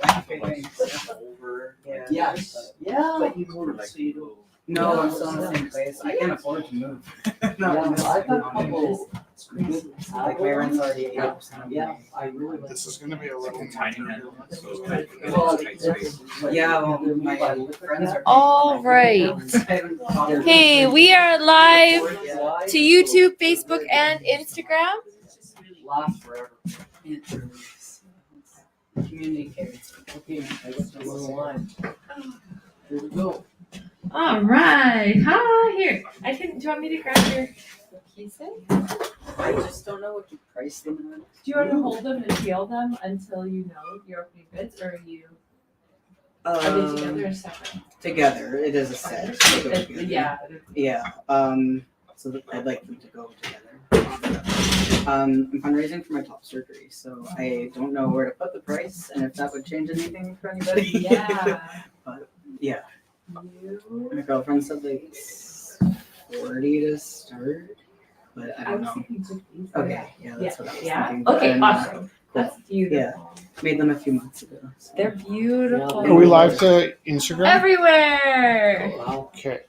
Over. Yeah. Yes. Yeah. But you moved, so you don't. No, I'm still in the same place. I can't afford to move. Yeah, I've got a couple. Like my rent's already 80%. Yeah, I really like. This is gonna be a little Tiny head. So it's good. Well, Tight space. Yeah, well, my friends are. All right. Hey, we are live to YouTube, Facebook, and Instagram. Last forever. Community cares. Okay, I guess we're on the line. Here we go. All right. Hi, here. Do you want me to grab your pieces? I just don't know what you price them at. Do you want to hold them and feel them until you know your opening bids, or are they together or separate? Together. It is a set. They go together. Yeah. Yeah. So I'd like them to go together. I'm fundraising for my top surgery, so I don't know where to put the price and if that would change anything for anybody. Yeah. But yeah, my girlfriend said like 40 to start, but I I don't was know. thinking 50s. Okay, yeah, that's what I was Yeah. thinking. Okay, And, awesome. cool. That's beautiful. Yeah. Made them a few months ago. So. They're beautiful. Are we live to Instagram? Everywhere. Oh, wow. Okay.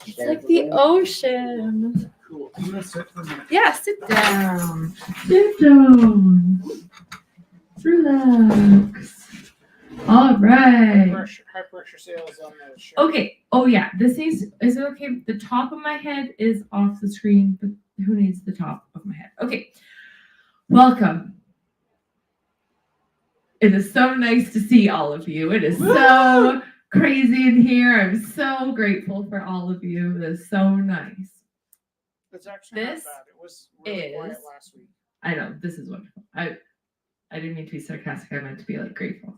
It's like the ocean. Cool. I'm gonna start to them. Yeah, sit down. Sit down. Relax. All right. High pressure sales on the show. Okay. Oh yeah. Is it okay? The top of my head is off the screen, but who needs the top of my head? Okay. Welcome. It is so nice to see all of you. It is so crazy in here. I'm so grateful for all of you. It is so nice. It's actually This not bad. It was really quiet is- last week. I know this is wonderful. I didn't mean to be sarcastic. I meant to be like grateful.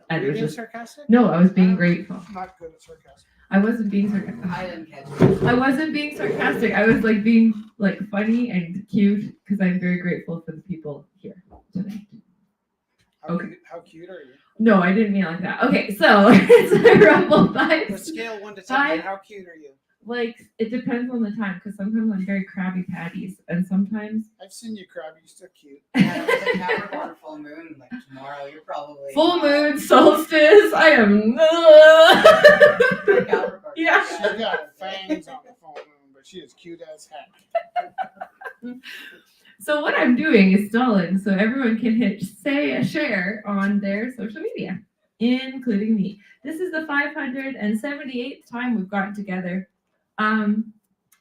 And Were it you was being just sarcastic? no. I was being grateful. I'm not good at sarcasm. I wasn't being sarcastic. I didn't catch it. I wasn't being sarcastic. I was like being like funny and cute because I'm very grateful for the people here tonight. Okay. How cute are you? No, I didn't mean it like that. Okay, so it's a Rumble The Vibes. scale 1 to 10. Five. How cute are you? Like it depends on the time because sometimes I'm very crabby patties and sometimes I've seen you, Crab. You're still cute. Yeah, with the Capricorn full moon, like tomorrow, you're probably full moon, solstice. I am. Capricorn. Yeah. She's got fangs on the full moon, but she is cute as heck. So what I'm doing is stalling so everyone can hit share on their social media, including me. This is the 578th time we've gotten together. And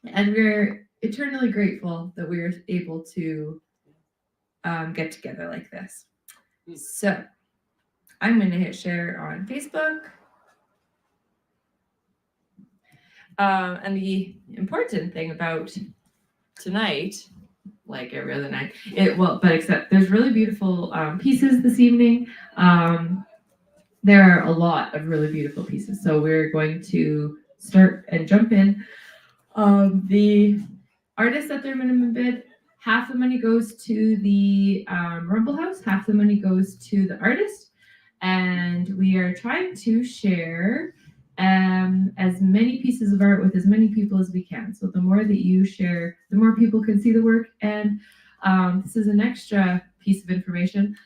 we're eternally grateful that we were able to get together like this. So I'm going to hit share on Facebook. And the important thing about tonight, like every other night, but except there's really beautiful pieces this evening. There are a lot of really beautiful pieces. So we're going to start and jump in. The artists at their minimum bid, half the money goes to the Rumble House, half the money goes to the artist. And we are trying to share as many pieces of art with as many people as we can. So the more that you share, the more people can see the work. And this is an extra piece of information.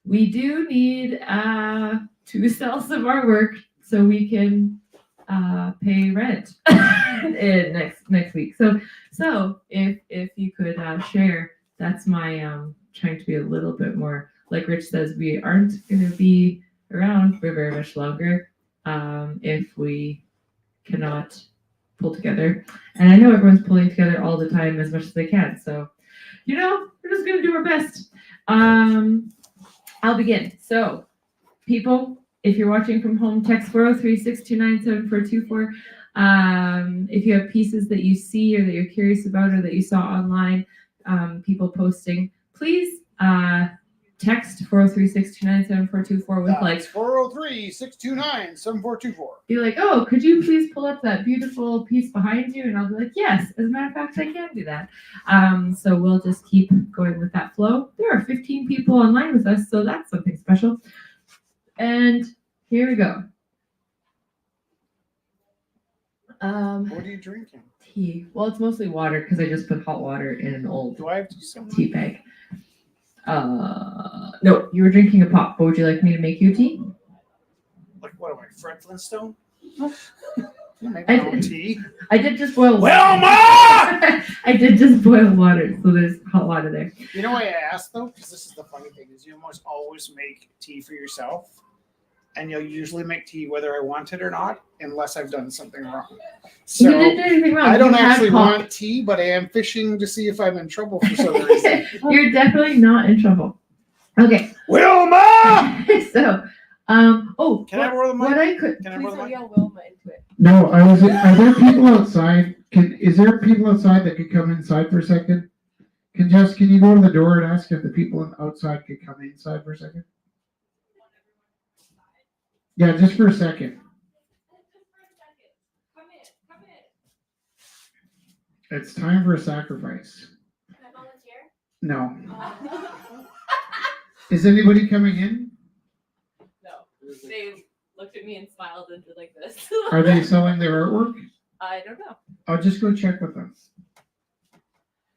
We do need to sell some artwork so we can pay rent next week. So if you could share, that's my trying to be a little bit more, like Rich says, we aren't going to be around for very much longer if we cannot pull together. And I know everyone's pulling together all the time as much as they can. So, we're just going to do our best. I'll begin. So, people, if you're watching from home, text 403-629-7424. If you have pieces that you see or that you're curious about or that you saw online, people posting, please text 403-629-7424 with like 403-629-7424. be like, oh, could you please pull up that beautiful piece behind you? And I'll be like, yes, as a matter of fact, I can do that. So we'll just keep going with that flow. There are 15 people online with us, so that's something special. And here we go. What are you drinking? Tea. Well, it's mostly water because I just put hot water in an old Do I have to something? tea bag. No, you were drinking a pop. But would you like me to make you tea? Like, what am I, Fred Flintstone? You make I- my own tea. I did just boil water. Wilma! I did just boil water, so there's hot water there. You know why I asked though? Because this is the funny thing: is you almost always make tea for yourself, and you'll usually make tea whether I want it or not, unless I've done something wrong. You So didn't do anything wrong. I don't You had actually pop. want tea, but I am fishing to see if I'm in trouble for some reason. You're definitely not in trouble. Okay, Wilma! so, oh, Can I borrow the mic? what I could, Can I please borrow the don't mic? yell Wilma into it. No, are there people outside? Is there people outside that could come inside for a second? Can you go to the door and ask if the people outside could come inside for a second? Yeah, just for a second. It's time for a sacrifice. Can I volunteer? No. Is anybody coming in? No. They looked at me and smiled and did like this. Are they selling their artwork? I don't know. I'll just go check with them.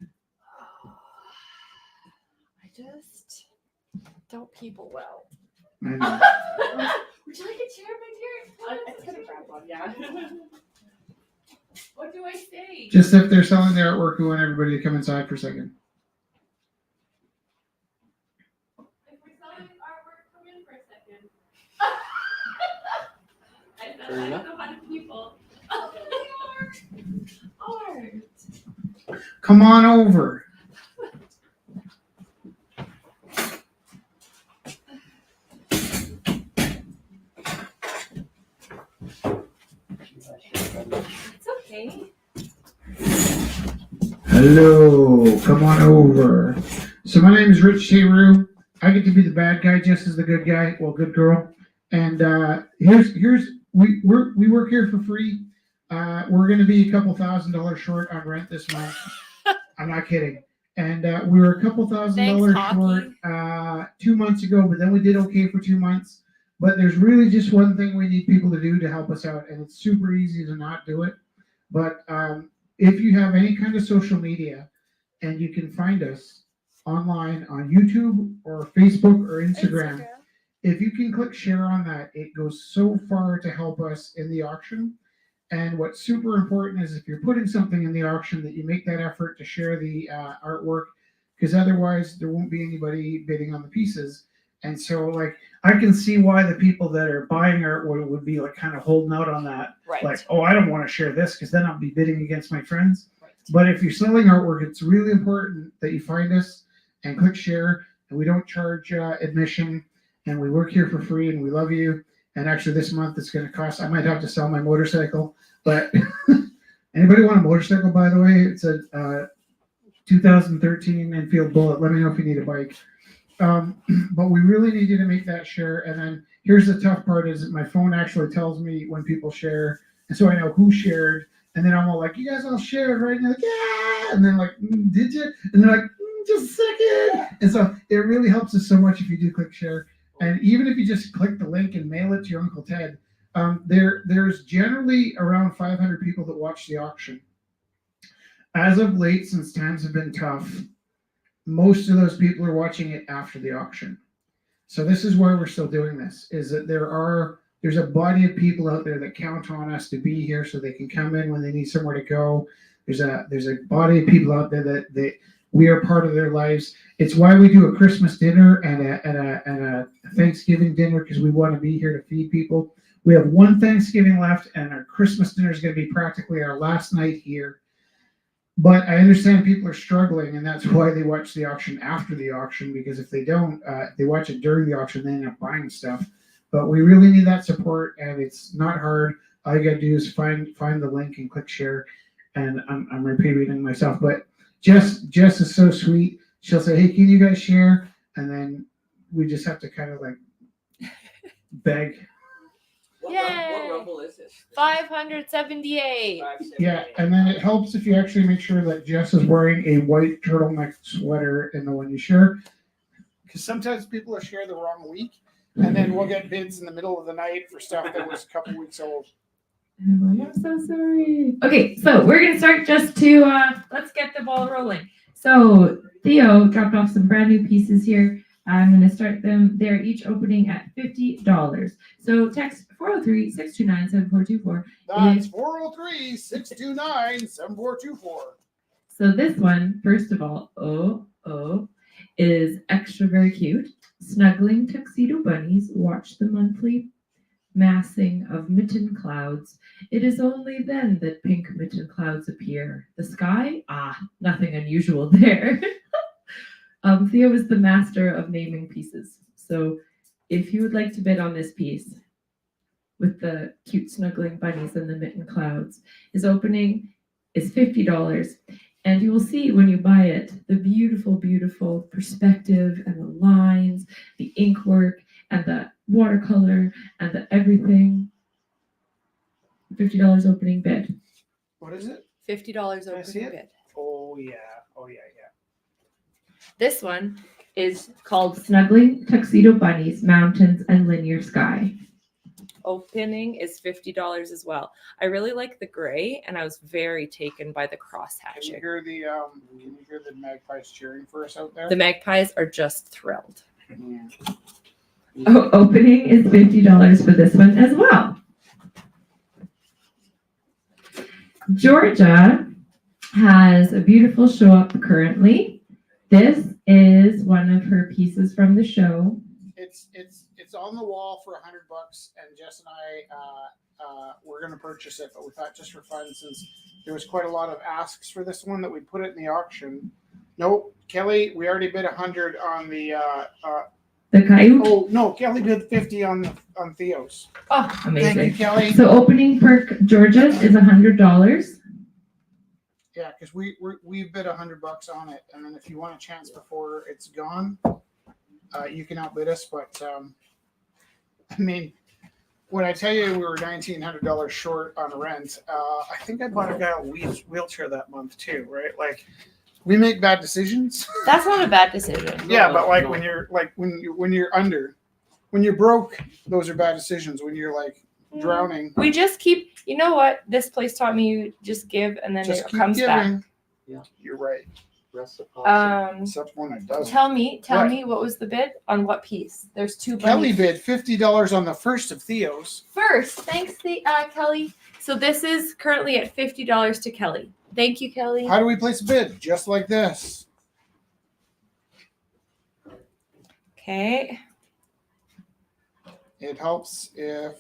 I just don't people well. I know. Would you like a chair, my dear? I could have grabbed one, yeah. What do I say? Just if they're selling their artwork, we want everybody to come inside for a second. If we're selling artwork, come in for a second. I said Fair I enough. don't know how to people. Art. Come on over. It's okay. Hello, come on over. So my name is Rich Teru. I get to be the bad guy, Jess is the good guy, well, good girl. And we work here for free. We're going to be a couple $1,000s short on rent this month. I'm not kidding. And we were a couple $1,000s short 2 months ago, but then we did okay for 2 months. But there's really just one thing we need people to do to help us out, and it's super easy to not do it. But if you have any kind of social media, and you can find us online on YouTube or Facebook or Instagram, if you can click share on that, it goes so far to help us in the auction. And what's super important is if you're putting something in the auction, that you make that effort to share the artwork, because otherwise there won't be anybody bidding on the pieces. And so, like, I can see why the people that are buying art would be like kind of holding out on that. Right. Like, oh, I don't want to share this because then I'll be bidding against my friends. But if you're selling artwork, it's really important that you find us and click share. And we don't charge admission, and we work here for free, and we love you. And actually, this month it's going to cost. I might have to sell my motorcycle, but anybody want a motorcycle? By the way, it's a 2013 Enfield Bullet. Let me know if you need a bike. But we really need you to make that share. And then here's the tough part: is that my phone actually tells me when people share, and so I know who shared. And then I'm all like, "You guys all shared, right?" And they're like, "Yeah." And then like, "Did you?" And they're like, "Just a second." And so it really helps us so much if you do click share. And even if you just click the link and mail it to your Uncle Ted, there's generally around 500 people that watch the auction. As of late, since times have been tough, most of those people are watching it after the auction. So this is why we're still doing this, is that there's a body of people out there that count on us to be here so they can come in when they need somewhere to go. There's a body of people out there that we are part of their lives. It's why we do a Christmas dinner and a Thanksgiving dinner, because we want to be here to feed people. We have one Thanksgiving left, and our Christmas dinner is going to be practically our last night here. But I understand people are struggling, and that's why they watch the auction after the auction, because if they don't, if they watch it during the auction, they end up buying stuff. But we really need that support, and it's not hard. All you got to do is find the link and click share. And I'm repeating myself, but Jess is so sweet. She'll say, "Hey, can you guys share?" And then we just have to kind of like beg. What rumble is this? 578. Yeah, and then it helps if you actually make sure that Jess is wearing a white turtleneck sweater in the one you share. Because sometimes people will share the wrong week, and then we'll get bids in the middle of the night for stuff that was a couple weeks old. I'm so sorry. Okay, so we're gonna start just to let's get the ball rolling. So Theo dropped off some brand new pieces here. I'm going to start them. They're each opening at $50. So text 403-629-7424. That's 403-629-7424. So this one, first of all, is extra very cute. Snuggling tuxedo bunnies watch the monthly massing of mitten clouds. It is only then that pink mitten clouds appear. The sky? Nothing unusual there. Theo is the master of naming pieces. So if you would like to bid on this piece with the cute snuggling bunnies and the mitten clouds, his opening is $50. And you will see when you buy it, the beautiful, beautiful perspective and the lines, the ink work and the watercolor and the everything. $50 opening bid. What is it? $50 Can I see opening it? bid. Oh yeah. This one is called Snuggling Tuxedo Bunnies, Mountains, and Linear Sky. Opening is $50 as well. I really like the gray, and I was very taken by the cross Can you hatching. hear the magpies cheering for us out there? The magpies are just thrilled. Yeah. Opening is $50 for this one as well. Georgia has a beautiful show up currently. This is one of her pieces from the show. It's on the wall for $100, and Jess and I we're gonna purchase it, but we thought just for fun, since there was quite a lot of asks for this one, that we put it in the auction. Nope, Kelly, we already bid 100 on the. The Coyote. Oh no, Kelly bid 50 on Theo's. Oh, Thank you, amazing. Kelly. So opening per Georgia is $100. Yeah, because we bid $100 on it, and then if you want a chance before it's gone, you can outbid us. But I mean, when I tell you we were $1,900 short on rent, I think I bought a guy a wheelchair that month too, right? Like, we make bad decisions. That's not a bad decision. Yeah, but like when you're when you're broke, those are bad decisions. When you're like drowning, We just keep, you know what? This place taught me you just give and then just it keep comes back. giving. Yeah. You're right. Reciprocity. Except when it doesn't. Tell me What? what was the bid on what piece? There's two Kelly bunnies. bid $50 on the first of Theo's. First, thanks, Kelly. So this is currently at $50 to Kelly. Thank you, Kelly. How do we place a bid? Just like this. Okay. It helps if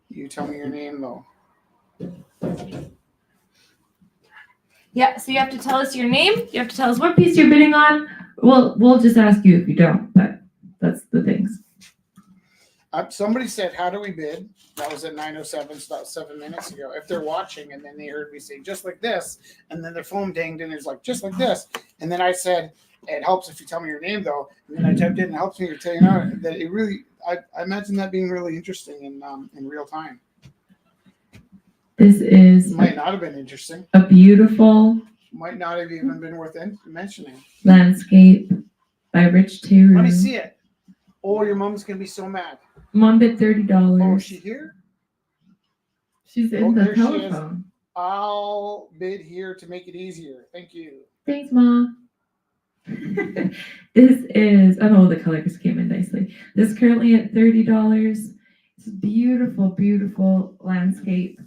you tell me your name, though. Yeah, so you have to tell us your name. You have to tell us what piece you're bidding on. We'll just ask you if you don't, but that's the things. Somebody said, "How do we bid?" That was at 9:07, so that was 7 minutes ago. If they're watching and then they heard me say just like this, and then their phone dinged and it's like just like this, and then I said, "It helps if you tell me your name, though." And then I typed in, "It helps me to tell you now." That it really, I imagine that being really interesting in real time. This is Might not have been interesting. a beautiful Might not have even been worth mentioning. landscape by Rich Taylor. Let me see it. Oh, your mom's gonna be so mad. Mom bid Oh, $30. is she here? She's in Oh, the there she is. telephone. I'll bid here to make it easier. Thank you. Thanks, Mom. This is, oh, the colors came in nicely. This is currently at $30. It's a beautiful, beautiful landscape.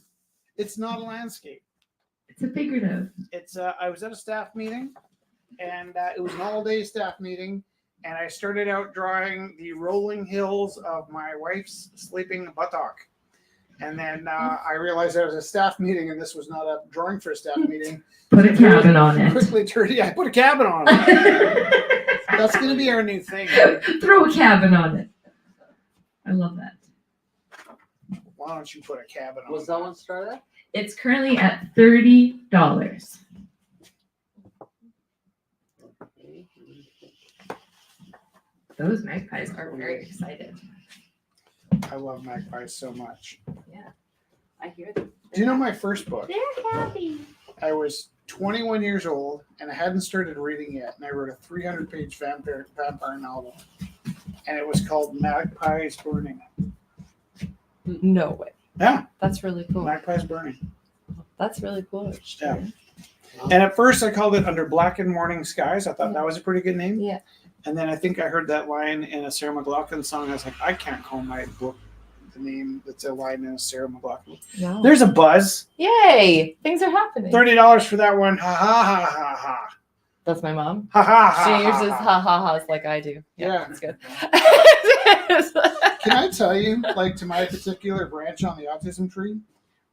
It's not a landscape. It's a figurative. It's I was at a staff meeting, and it was an all-day staff meeting, and I started out drawing the rolling hills of my wife's sleeping buttock, and then I realized there was a staff meeting, and this was not a drawing for a staff meeting. Put a cabin on it. Quickly turned, yeah, I put a cabin on it. That's gonna be our new thing. Throw a cabin on it. I love that. Why don't you put a cabin on Was that one started at? It's currently at $30. Those magpies are very excited. I love magpies so much. I hear them. Do you know my first book? They're happy. I was 21 years old and I hadn't started reading yet, and I wrote a 300-page vampire novel, and it was called Magpies Burning. No way. Yeah, That's really cool. Magpies Burning. That's really cool. Yeah. And at first I called it Under Black and Morning Skies. I thought that was a pretty good name. Yeah. And then I think I heard that line in a Sarah McLachlan song. I was like, I can't call my book the name that's a line in a Sarah McLachlan. No. There's a buzz. Yay! Things are happening. $30 for that one. Ha ha ha ha ha. That's my mom. Ha ha ha. She ha, uses ha. ha ha ha's like I do. Yeah. It's good. Can I tell you, like, to my particular branch on the autism tree,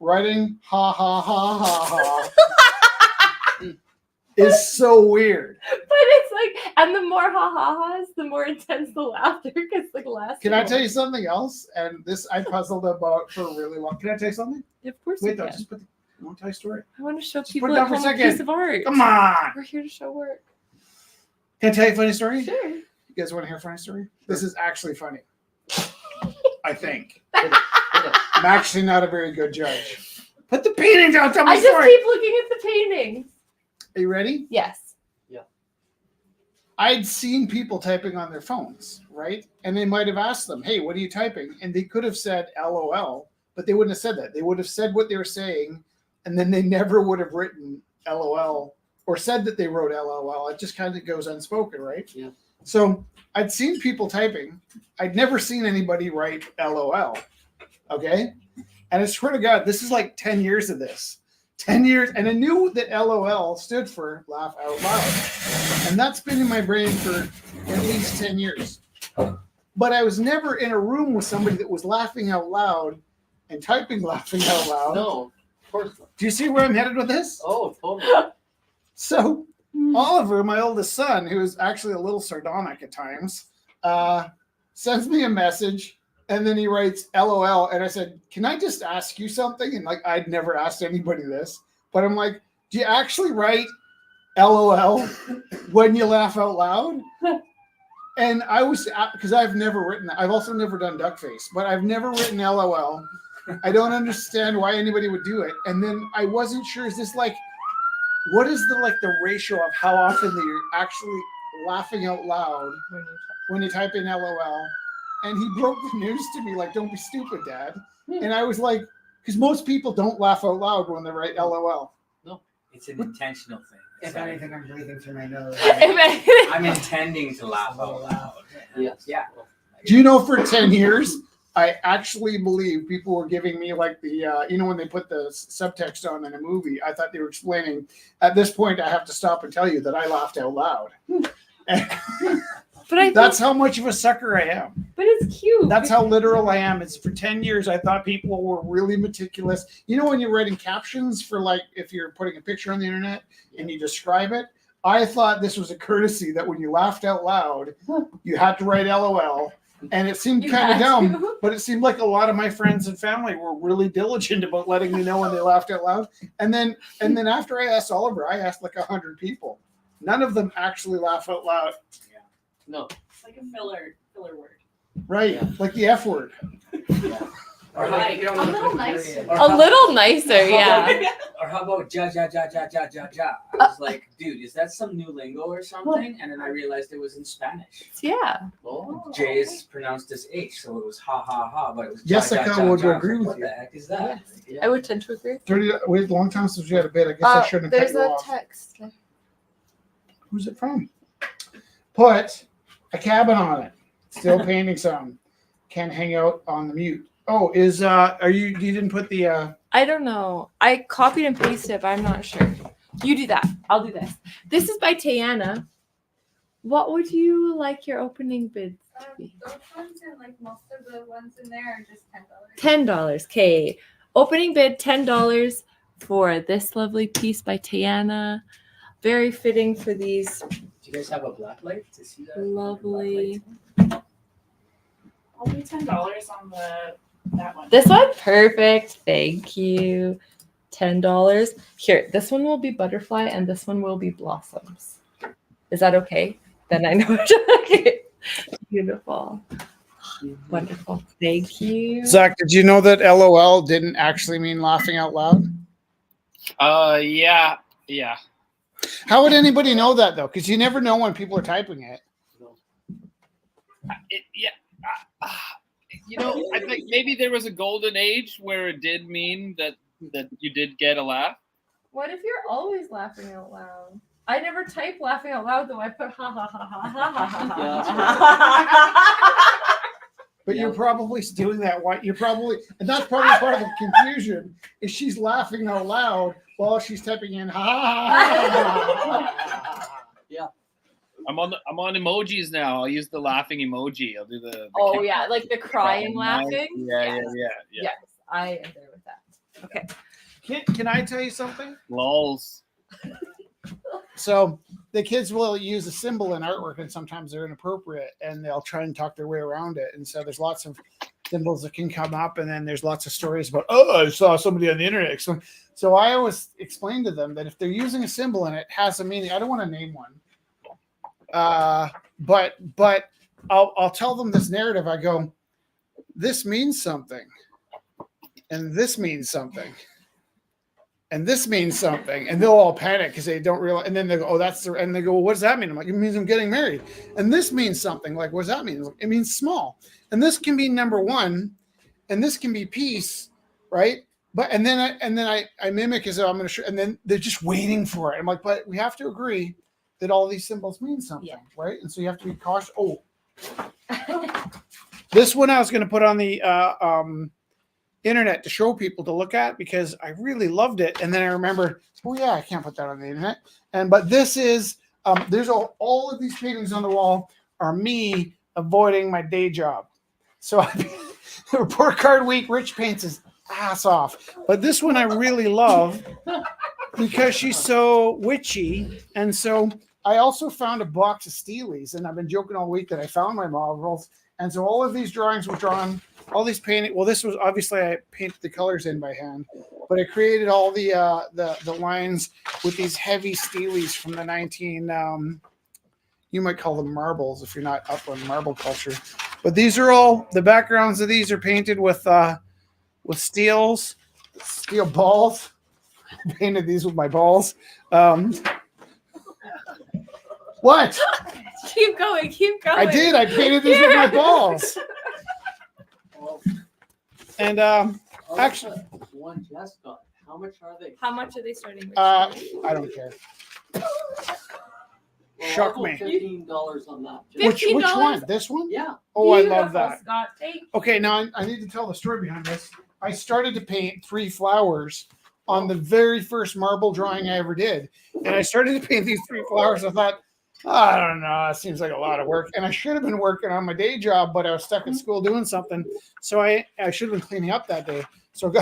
writing ha ha ha ha ha is so weird. But it's like, and the more ha ha ha's, the more intense the laughter gets like last. Can I tell you something else? And this I puzzled about for a really long. Can I tell you something? Of course Wait, you though, can. just put the. I want to tell you a story. I want to show Just people put it at down for a home a second. piece of art. Come on. We're here to show work. Can I tell you a funny story? Sure. You guys want to hear a funny story? This is actually funny. I think. Hit it. I'm actually not a very good judge. Put the painting down. Tell me I the just story. keep looking at the paintings. Are you ready? Yes. I'd seen people typing on their phones, right? And they might have asked them, hey, what are you typing? And they could have said LOL, but they wouldn't have said that. They would have said what they were saying, and then they never would have written LOL or said that they wrote LOL. It just kind of goes unspoken, right? Yeah. So I'd seen people typing. I'd never seen anybody write LOL. Okay? And I swear to God, this is like 10 years of this. 10 years. And I knew that LOL stood for laugh out loud. And that's been in my brain for at least 10 years. But I was never in a room with somebody that was laughing out loud and typing laughing out loud. No, of course not. Do you see where I'm headed with this? Oh, totally. So Oliver, my oldest son, who is actually a little sardonic at times, sends me a message and then he writes LOL. And I said, can I just ask you something? And like, I'd never asked anybody this, but I'm like, do you actually write LOL when you laugh out loud? And I was, because I've never written that. I've also never done duck face, but I've never written LOL. I don't understand why anybody would do it. And then I wasn't sure, is this like, what is the ratio of how often that you're actually laughing out loud when you type in LOL? And he broke the news to me, like, don't be stupid, Dad. And I was like, because most people don't laugh out loud when they write LOL. It's an intentional thing. It's If like, anything, I'm breathing through my nose. I'm intending to laugh out loud. Yes. Yeah. Do you know for 10 years, I actually believe people were giving me like the, when they put the subtext on in a movie, I thought they were explaining, at this point, I have to stop and tell you that I laughed out loud. But I That's how much of a sucker I am. but it's cute. That's how literal I am. It's for 10 years, I thought people were really meticulous. You know, when you're writing captions for like, if you're putting a picture on the internet and you describe it, I thought this was a courtesy that when you laughed out loud, you had to write LOL. And it seemed You kind of had dumb, to. but it seemed like a lot of my friends and family were really diligent about letting me know when they laughed out loud. And then after I asked Oliver, I asked like 100 people. None of them actually laugh out loud. No. It's like a filler word. Right. Yeah. Like the F word. Or like, you don't A know little the nicer. period. Or A how- little nicer, yeah. Or how about ja ja ja ja ja ja ja? I was like, dude, is that some new lingo or something? And then I realized it was in Spanish. Yeah. Oh. J is pronounced as H, so it was ha ha ha, but it was ja, Jessica ja, ja, would ja. agree with What you. the heck is that? I would tend to agree. 30. Wait, long time since we had a bit. I guess I shouldn't have cut There's you a off. text. Who's it from? Put a cabin on it. Still painting some. Can hang out on the mute. Oh, you didn't put the I don't know. I copied and pasted it, but I'm not sure. You do that. I'll do this. This is by Tayana. What would you like your opening bid to be? Those ones and like most of the ones in there are just $10. $10. Okay. Opening bid $10 for this lovely piece by Tayana. Very fitting for these Do you guys have a black light to see that? lovely. I'll do $10 on that one. This one? Perfect. Thank you. $10. Here, this one will be butterfly and this one will be blossoms. Is that okay? Then I know. Okay. Beautiful. Wonderful. Thank you. Zach, did you know that LOL didn't actually mean laughing out loud? Yeah. How would anybody know that though? Because you never know when people are typing it. I think maybe there was a golden age where it did mean that you did get a laugh. What if you're always laughing out loud? I never type laughing out loud though. I put ha ha ha ha ha ha ha. But Yeah. you're probably doing that. What you're probably, and that's probably part of the confusion is she's laughing out loud while she's typing in I'm on emojis now. I'll use the laughing emoji. I'll do the Oh yeah, like the crying laughing. Yeah. Yes, I am there with that. Okay. Can I tell you something? Lols. So the kids will use a symbol in artwork, and sometimes they're inappropriate, and they'll try and talk their way around it. And so there's lots of symbols that can come up, and then there's lots of stories about, I saw somebody on the internet. So I always explain to them that if they're using a symbol and it has a meaning, I don't want to name one, but I'll tell them this narrative. I go, this means something, and this means something. And this means something, and they'll all panic because they don't realize. And then they go, "Oh, that's the." And they go, well, "What does that mean?" I'm like, "It means I'm getting married." And this means something. Like, what does that mean? It means small. And this can be number one, and this can be peace, right? But and then I mimic as though I'm going to. And then they're just waiting for it. I'm like, but we have to agree that all these symbols mean something, right? And so you have to be cautious. Oh, this one I was going to put on the internet to show people to look at because I really loved it. And then I remember, oh yeah, I can't put that on the internet. But this is, there's all of these paintings on the wall are me avoiding my day job. So report card week, Rich paints his ass off. But this one I really love because she's so witchy. And so I also found a box of Steelies, and I've been joking all week that I found my marbles. And so all of these drawings were drawn, all these painting. Well, this was obviously I painted the colors in by hand, but I created all the lines with these heavy Steelies from the 19. You might call them marbles if you're not up on marble culture. But these are all the backgrounds of these are painted with steel balls. I painted these with my balls. What? Keep going. Keep going. I did. I painted these with my balls. And actually, one just got. How much are they? How much are they starting with? I don't care. Shock me. $15 on that. Which $15? one? This one? Yeah. Oh, I love Beautiful, that. Scott. Thank you. Okay, now I need to tell the story behind this. I started to paint 3 flowers on the very first marble drawing I ever did. And I started to paint these 3 flowers. I thought, I don't know, it seems like a lot of work. And I should have been working on my day job, but I was stuck at school doing something. So I should have been cleaning up that day. So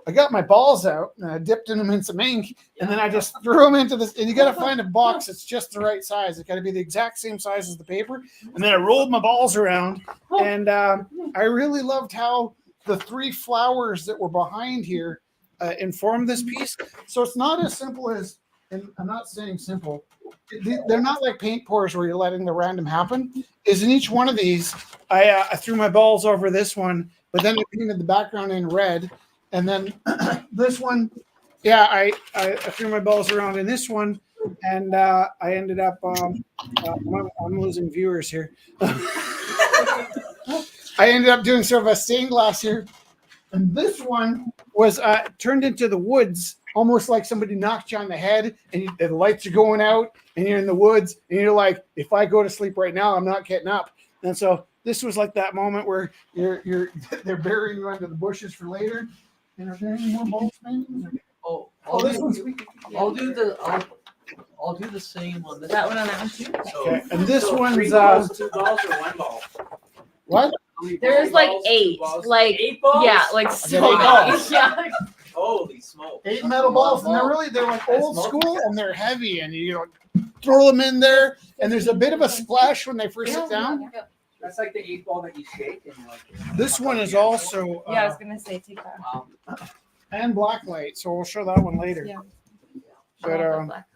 I got my balls out and I dipped them in some ink, and then I just threw them into this. And you got to find a box that's just the right size. It's got to be the exact same size as the paper. And then I rolled my balls around, and I really loved how the 3 flowers that were behind here informed this piece. So it's not as simple as, and I'm not saying simple. They're not like paint pours where you're letting the random happen. Is in each one of these, I threw my balls over this one, but then I painted the background in red. And then this one, I threw my balls around in this one, and I ended up, I'm losing viewers here. I ended up doing sort of a stained glass here. And this one was turned into the woods, almost like somebody knocked you on the head, and the lights are going out, and you're in the woods, and you're like, if I go to sleep right now, I'm not getting up. And so this was like that moment where they're burying you under the bushes for later. And are there any more balls paintings? This one's. I'll do the same on this. That one on that one too. Okay, and this one's 3 balls, 2 balls, or 1 ball? what? There's like 8. Like 8 balls? yeah, like so eight many. balls. Yeah. Holy smokes! 8 metal balls, and they're like old school, and they're heavy, and you throw them in there, and there's a bit of a splash when they first sit down. That's like the 8 ball that you shake and you're like. This one is also Yeah, I was gonna say take that. Wow. and blacklight, so we'll show that one later. Yeah. But Black.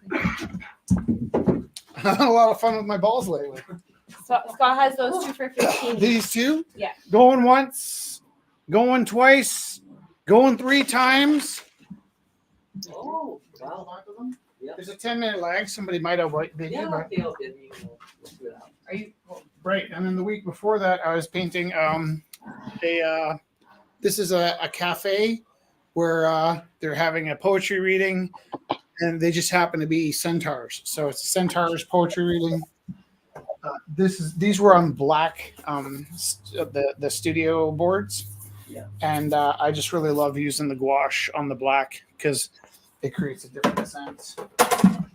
I had a lot of fun with my balls lately. Scott has those 2 for 15. These 2, Yeah. going once, going twice, going 3 times. Oh, wow. There's a 10-minute lag. Somebody might have been Yeah, but they'll get me. We'll figure it out. Are you? right. And then the week before that, I was painting this is a cafe where they're having a poetry reading, and they just happen to be centaurs. So it's a centaurs poetry reading. These were on black, the studio boards. Yeah. And I just really love using the gouache on the black because it creates a different sense.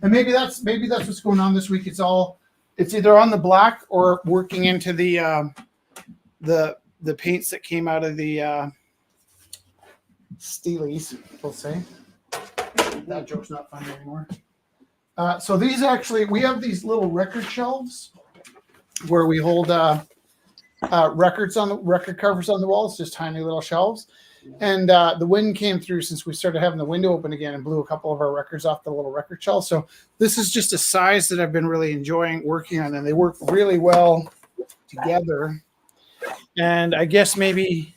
And maybe that's what's going on this week. It's either on the black or working into the paints that came out of the Steelies, we'll say. That joke's not funny anymore. So these we have these little record shelves where we hold record covers on the walls, just tiny little shelves. And the wind came through since we started having the window open again and blew a couple of our records off the little record shelf. So this is just a size that I've been really enjoying working on, and they work really well together. And I guess maybe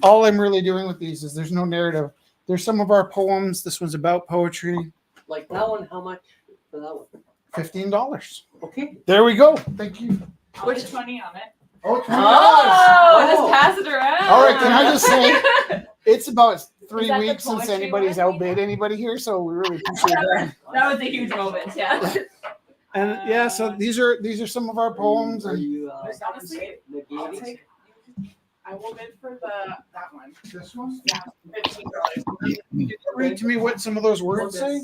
all I'm really doing with these is there's no narrative. There's some of our poems. This one's about poetry. Like that one, how much for that one? $15. Okay. There we go. Thank you. Which 20 on it. Oh, $20. Oh, just pass it around. All right, can I just say it's about 3 that the weeks since poetry anybody's one? outbid anybody here, so we really appreciate that. That was a huge moment, yeah. And yeah, so these are some of our poems. Are And you Honestly, I'll negating? take. I will bid for that one. this one, Yeah, $15. Can you read to me what some of those words say?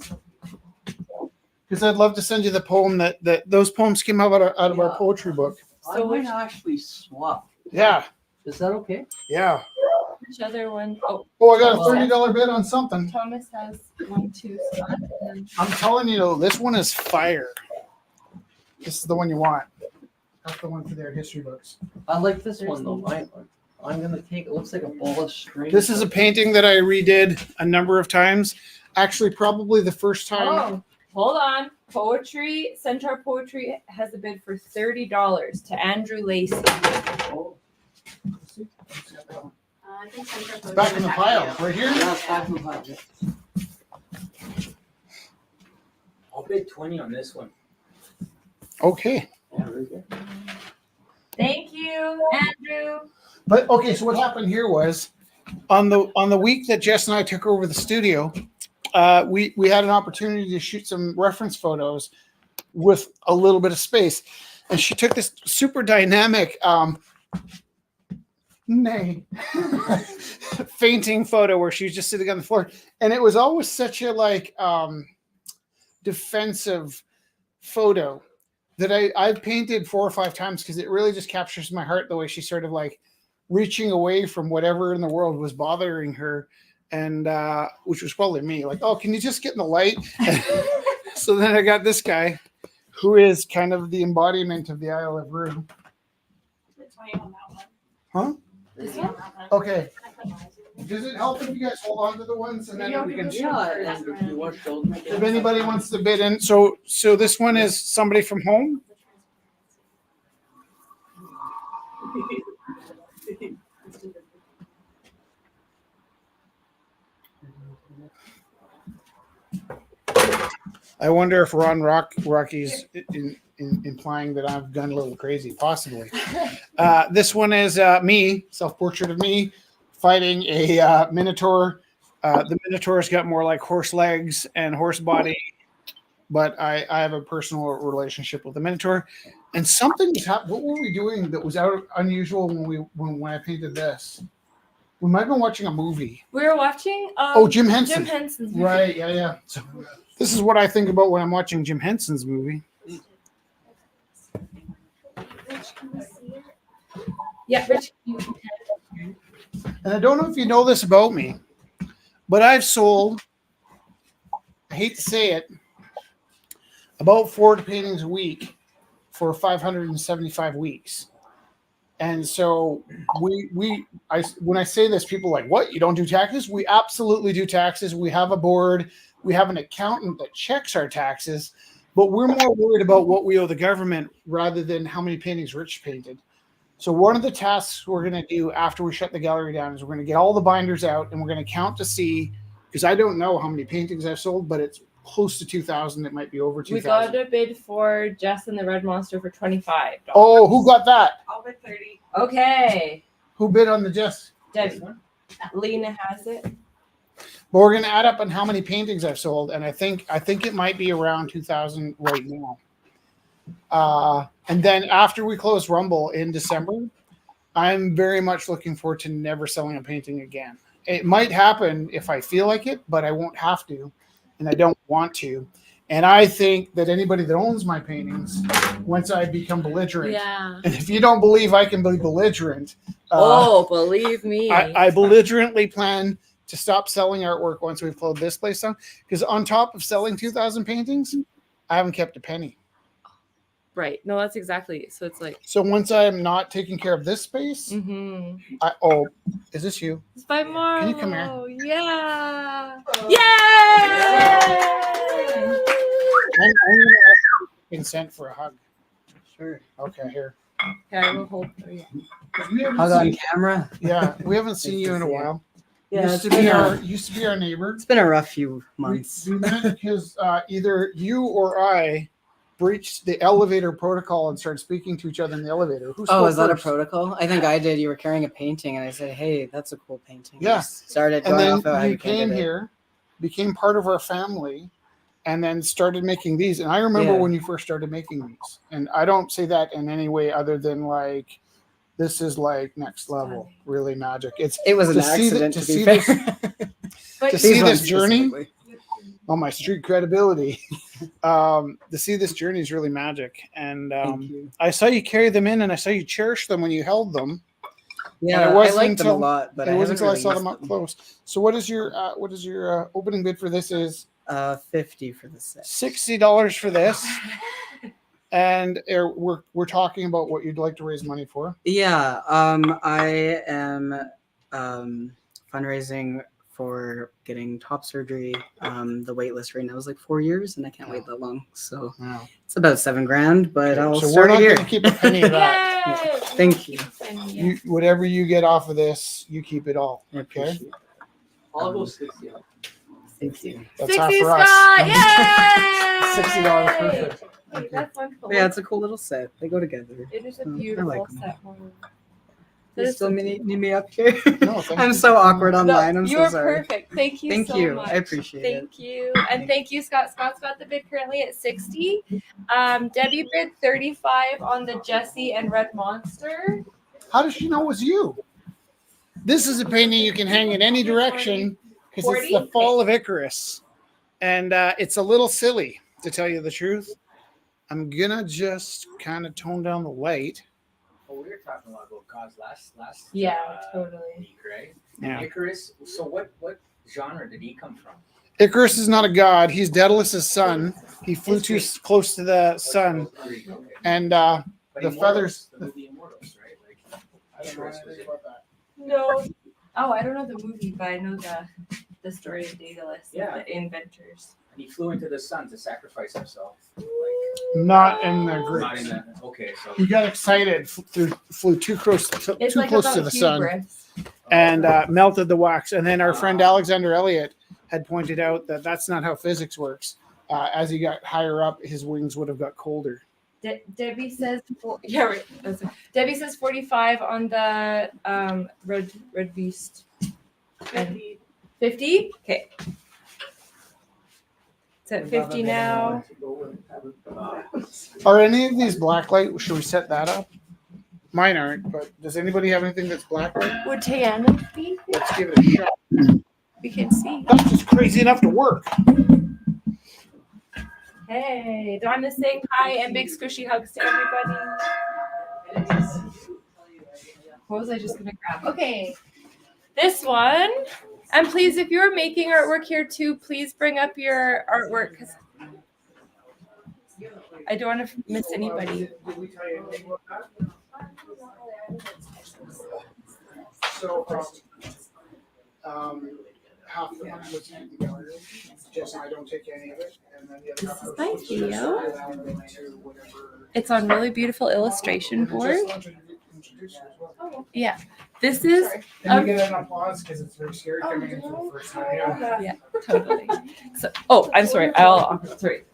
Because I'd love to send you the poem that those poems came out of our poetry book. I might actually swap. Yeah, Is that okay? yeah. Which other one? Oh, Oh, I got a $30 bid on something. Thomas has 1, 2, spot. And I'm telling you, this one is fire. This is the one you want. That's the one for their history books. I like this one though. I'm gonna take. It looks like a ball of string. This is a painting that I redid a number of times. Actually, probably the first time. Oh, hold on. Centaur Poetry has a bid for $30 to Andrew Lacey. Oh. I think Central It's back in the pile, right here. Yeah, it's back in the pile. I'll bid 20 on this one. Okay. Yeah, very good. Thank you, Andrew. But okay, so what happened here was on the week that Jess and I took over the studio, we had an opportunity to shoot some reference photos with a little bit of space, and she took this super dynamic fainting photo where she was just sitting on the floor, and it was always such a defensive photo that I've painted 4 or 5 times because it really just captures my heart the way she sort of like reaching away from whatever in the world was bothering her, and which was probably me. Like, oh, can you just get in the light? So then I got this guy, who is kind of the embodiment of the Isle of Rue. 20 on that one. Huh? This 20 one? on that one. Okay. Does it help if you guys hold on to the ones and then we can? Yeah, and if you want to show them, If anybody wants to bid in, so this one is somebody from home. I wonder if Rocky's implying that I've gone a little crazy, possibly. This one is me, self-portrait of me, fighting a Minotaur. The Minotaur's got more like horse legs and horse body, but I have a personal relationship with the Minotaur. And something was happening. What were we doing that was unusual when I painted this? We might have been watching a movie. We were watching Jim Henson. Jim Henson's movie. Right, yeah. So this is what I think about when I'm watching Jim Henson's movie. Yeah, Rich. And I don't know if you know this about me, but I've sold, I hate to say it, about 4 paintings a week for 575 weeks. And so when I say this, people are like, what? You don't do taxes? We absolutely do taxes. We have a board. We have an accountant that checks our taxes, but we're more worried about what we owe the government rather than how many paintings Rich painted. So one of the tasks we're going to do after we shut the gallery down is we're going to get all the binders out and we're going to count to see, because I don't know how many paintings I've sold, but it's close to 2,000. It might be over 2,000. We got a bid for Jess and the Red Monster for $25. Oh, who got that? I'll bid 30. Okay. Who bid on the Jess? Debbie. Lena has it. But we're gonna add up on how many paintings I've sold, and I think it might be around 2,000 right now. And then after we close Rumble in December, I'm very much looking forward to never selling a painting again. It might happen if I feel like it, but I won't have to, and I don't want to. And I think that anybody that owns my paintings, once I become belligerent, Yeah. and if you don't believe I can be belligerent, Believe me. I belligerently plan to stop selling artwork once we've closed this place down. Because on top of selling 2,000 paintings, I haven't kept a penny. Right. No, that's exactly. So it's like. So once I am not taking care of this space, Mm-hmm. is this you? It's by Marlo. Can you come here? Yeah. I'm Yay! gonna ask you consent for a hug. Sure. Okay, here. Okay, I will hold. Oh, yeah. 'Cause we haven't Hug on seen- camera. Yeah, we haven't seen you in a while. Yeah, used to be our neighbor. it's been a rough few months. We met because either you or I breached the elevator protocol and started speaking to each other in the elevator. Who Oh, spoke is that a first? protocol? I think I did. You were carrying a painting, and I said, "Hey, that's a cool painting." Yeah. Just started And going off then of how you you painted came it. here, became part of our family, and then started making these. And I remember Yeah. when you first started making these. And I don't say that in any way other than like, this is like next level, really magic. It's It was an to see the- accident, to to see be this- fair. But to see These this ones journey specifically. on my street credibility. To see this journey is really magic. And Thank you. I saw you carry them in, and I saw you cherish them when you held them. Yeah, it I wasn't like them a until- lot, but it I wasn't haven't until I really saw them used up close. So what is your opening bid for this? Is 50 for the set. $60 for this, and we're talking about what you'd like to raise money for. Yeah, I am fundraising for getting top surgery. The wait list right now is like 4 years, and I can't wait that long. So Wow. it's about $7,000, but I'll So we're start not here. going to keep a penny of that. Yay! Thank you. You, whatever you get off of this, you keep it all. I Okay, appreciate it. I'll go 60. Thank you. that's 60 half for Scott! us. Yay! $60 perfect. Hey, that's wonderful. Yeah, it's a cool little set. They go together. It is a I like beautiful them. set. Marlo. You That is still so need me up here? No, thank I'm you. so awkward No, online. I'm you so are sorry. perfect. Thank you Thank so you. much. I appreciate it. Thank you. And thank you, Scott. Scott's got the bid currently at 60. Debbie bid 35 on the Jesse and Red Monster. How does she know it was you? This is a painting you can hang in any direction because it's 40? the fall of Icarus, and it's a little silly to tell you the truth. I'm gonna just kind of tone down the light. Well, we were talking a lot about gods last Yeah, totally. totally. week, right? Yeah. Icarus. So what genre did he come from? Icarus is not a god. He's Daedalus' son. He flew too close to the sun, Greek, okay. and But the Immortals, feathers- the movie Immortals, right? Like I don't know Icarus was anything it. about that. No. Oh, I don't know the movie, but I know the story of Daedalus, Yeah. the inventors. And he flew into the sun to sacrifice himself. Like Not in the not in Greeks. the okay, so He got excited, flew too close to, It's too like close about to the sun, hubris. and melted the wax. And then our friend Alexander Elliott had pointed out that that's not how physics works. As he got higher up, his wings would have got colder. Debbie says, yeah, right. Debbie says 45 on the red beast. And 50? Okay. It's at 50 now. Are any of these black light? Should we set that up? Mine aren't, but does anybody have anything that's black light? Would Tayana be? Let's give it a shot. We can see. That's just crazy enough to work. Hey, Donna saying hi and big squishy hugs to everybody. What was I just gonna grab? Okay. This one. And please, if you're making artwork here too, please bring up your artwork because I don't want to miss anybody. Did we tell you anything about that? So, half the money was in the gallery. Jess and I don't take any of it, and then the other half This is was my just video. allowed to whatever. It's on really beautiful illustration And board. Jess wanted to introduce you as well. Oh, This is sorry. And you get an applause because it's very scary Oh, coming in for no. the first time. Yeah. yeah, totally. So, oh, I'm sorry. Sorry.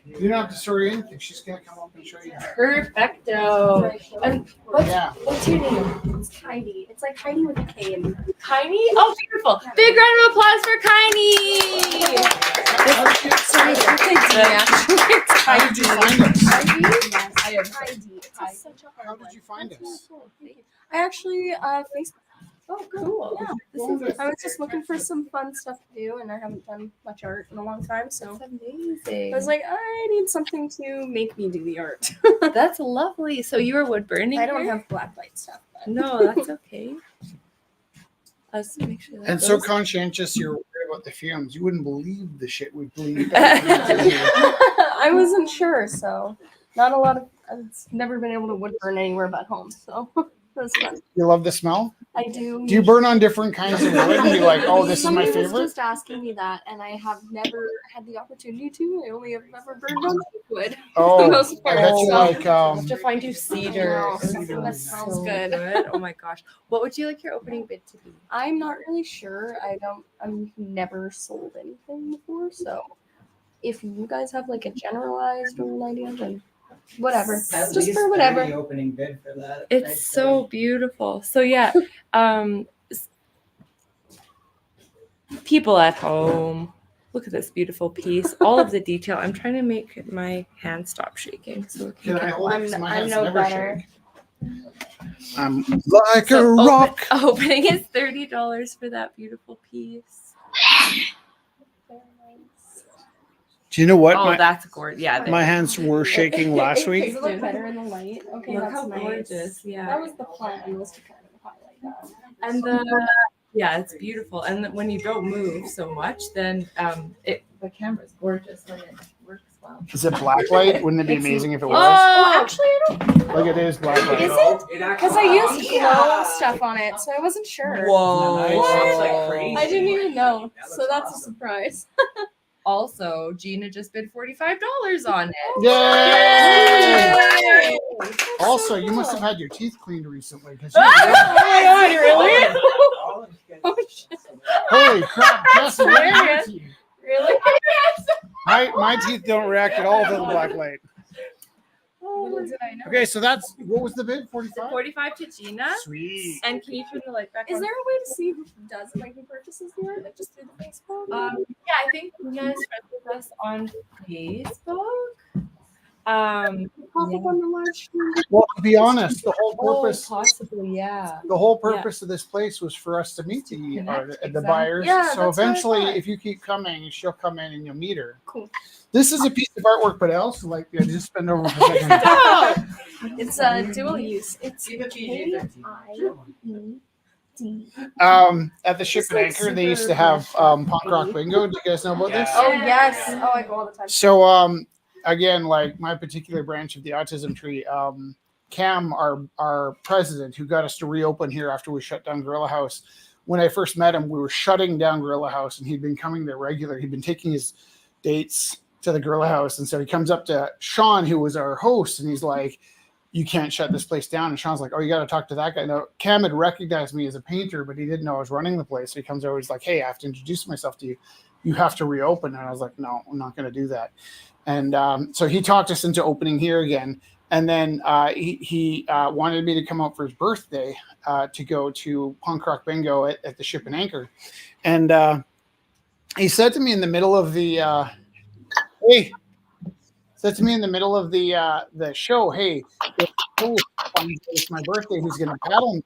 You don't have to story anything. She's gonna come up and show you. Perfecto. And Yeah. What's your name? It's Heidi. It's like Heidi with a K in there. Heidi? Oh, beautiful. Big round of applause for Heidi. Sorry, it's How did you find us? Heidi? Yes, I am Heidi. It's Such a hard How one. did you find us? I actually Facebook. Oh, cool. Yeah, I was just looking for some fun stuff to do, and I haven't done much art in a long time, so That's amazing. I was like, I need something to make me do the art. That's lovely. So you were wood burning? I don't here? have black light stuff. But No, that's okay. Let's make sure that And so goes. conscientious, you're worried about the fumes. You wouldn't believe the shit we believe. I wasn't sure, so not a lot of. I've never been able to wood burn anywhere but home, so that's fun. You love the smell? I do. Do you burn on different kinds of wood and be like, oh, this is my Somebody was favorite? just asking me that, and I have never had the opportunity to. I only have ever burned on wood. Oh, most I part, bet you so- like We'll have to find you cedar. No, something that smells good. Oh my gosh. What would you like your opening bid to be? I'm not really sure. I've never sold anything before, so if you guys have like a generalized or an idea, then whatever. At Just least for whatever. 30 opening bid for that. It's I'd so say. beautiful. So yeah, people at home, look at this beautiful piece. All of the detail. I'm trying to make my hand stop shaking. So it Can I hold it? I'm- 'Cause my I'm hands no never better. shake. I'm like a So rock. opening is $30 for that beautiful piece. Do you know what? Oh, that's gorgeous. Yeah, my hands were shaking last Does week. it look better in the light? Okay, Look that's how nice. gorgeous. Yeah. That was the plan, was to kind of highlight that. And yeah, it's beautiful. And when you don't move so much, then the camera's gorgeous when it works well. Is it black light? Wouldn't it be amazing if it was? Oh, actually, I don't. Like it is black light. Is it? Because I used glow stuff on it, so I wasn't sure. Whoa. It's like crazy. I didn't even know, so that's a surprise. Also, Gina just bid $45 on it. Yay! Yay! Also, you must have had your teeth cleaned recently. 'Cause Oh my god, really? All of you guys- Oh, shit. holy crap, Jesse, what are your Hilarious. teeth? Really? My teeth don't react at all to the black light. Little did I know. Okay, so that's what was the bid? 45? 45 to Gina. Sweet. And can you turn the light back Is on? there a way to see who does it, like who purchases the art, like just through the Facebook? Yeah, I think Gina is friends with us on Facebook. Pop up on the live stream. Well, to be honest, the whole purpose possibly, yeah. the whole purpose of this place was for us to meet the Connect, the exactly. buyers. Yeah, so that's what I eventually, thought. if you keep coming, she'll come in and you'll meet her. Cool. This is a piece of artwork, but I also like just bend over for a second. Stop! It's dual use. It's See the PG-13. At the Ship It's and like Anchor, they used to super have punk rock bingo. Do you guys know about this? Oh yes. Oh, I go all the time. So again, like my particular branch of the autism tree, Cam, our president, who got us to reopen here after we shut down Gorilla House. When I first met him, we were shutting down Gorilla House, and he'd been coming there regular. He'd been taking his dates to the Gorilla House, and so he comes up to Sean, who was our host, and he's like, "You can't shut this place down." And Sean's like, "Oh, you got to talk to that guy." Now, Cam had recognized me as a painter, but he didn't know I was running the place. So he comes over, he's like, "Hey, I have to introduce myself to you. You have to reopen." And I was like, "No, I'm not going to do that." And so he talked us into opening here again. And then he wanted me to come out for his birthday to go to Punk Rock Bingo at the Ship and Anchor. And he said to me in the middle of the the show, "Hey, if it's my birthday, who's going to paddle me?"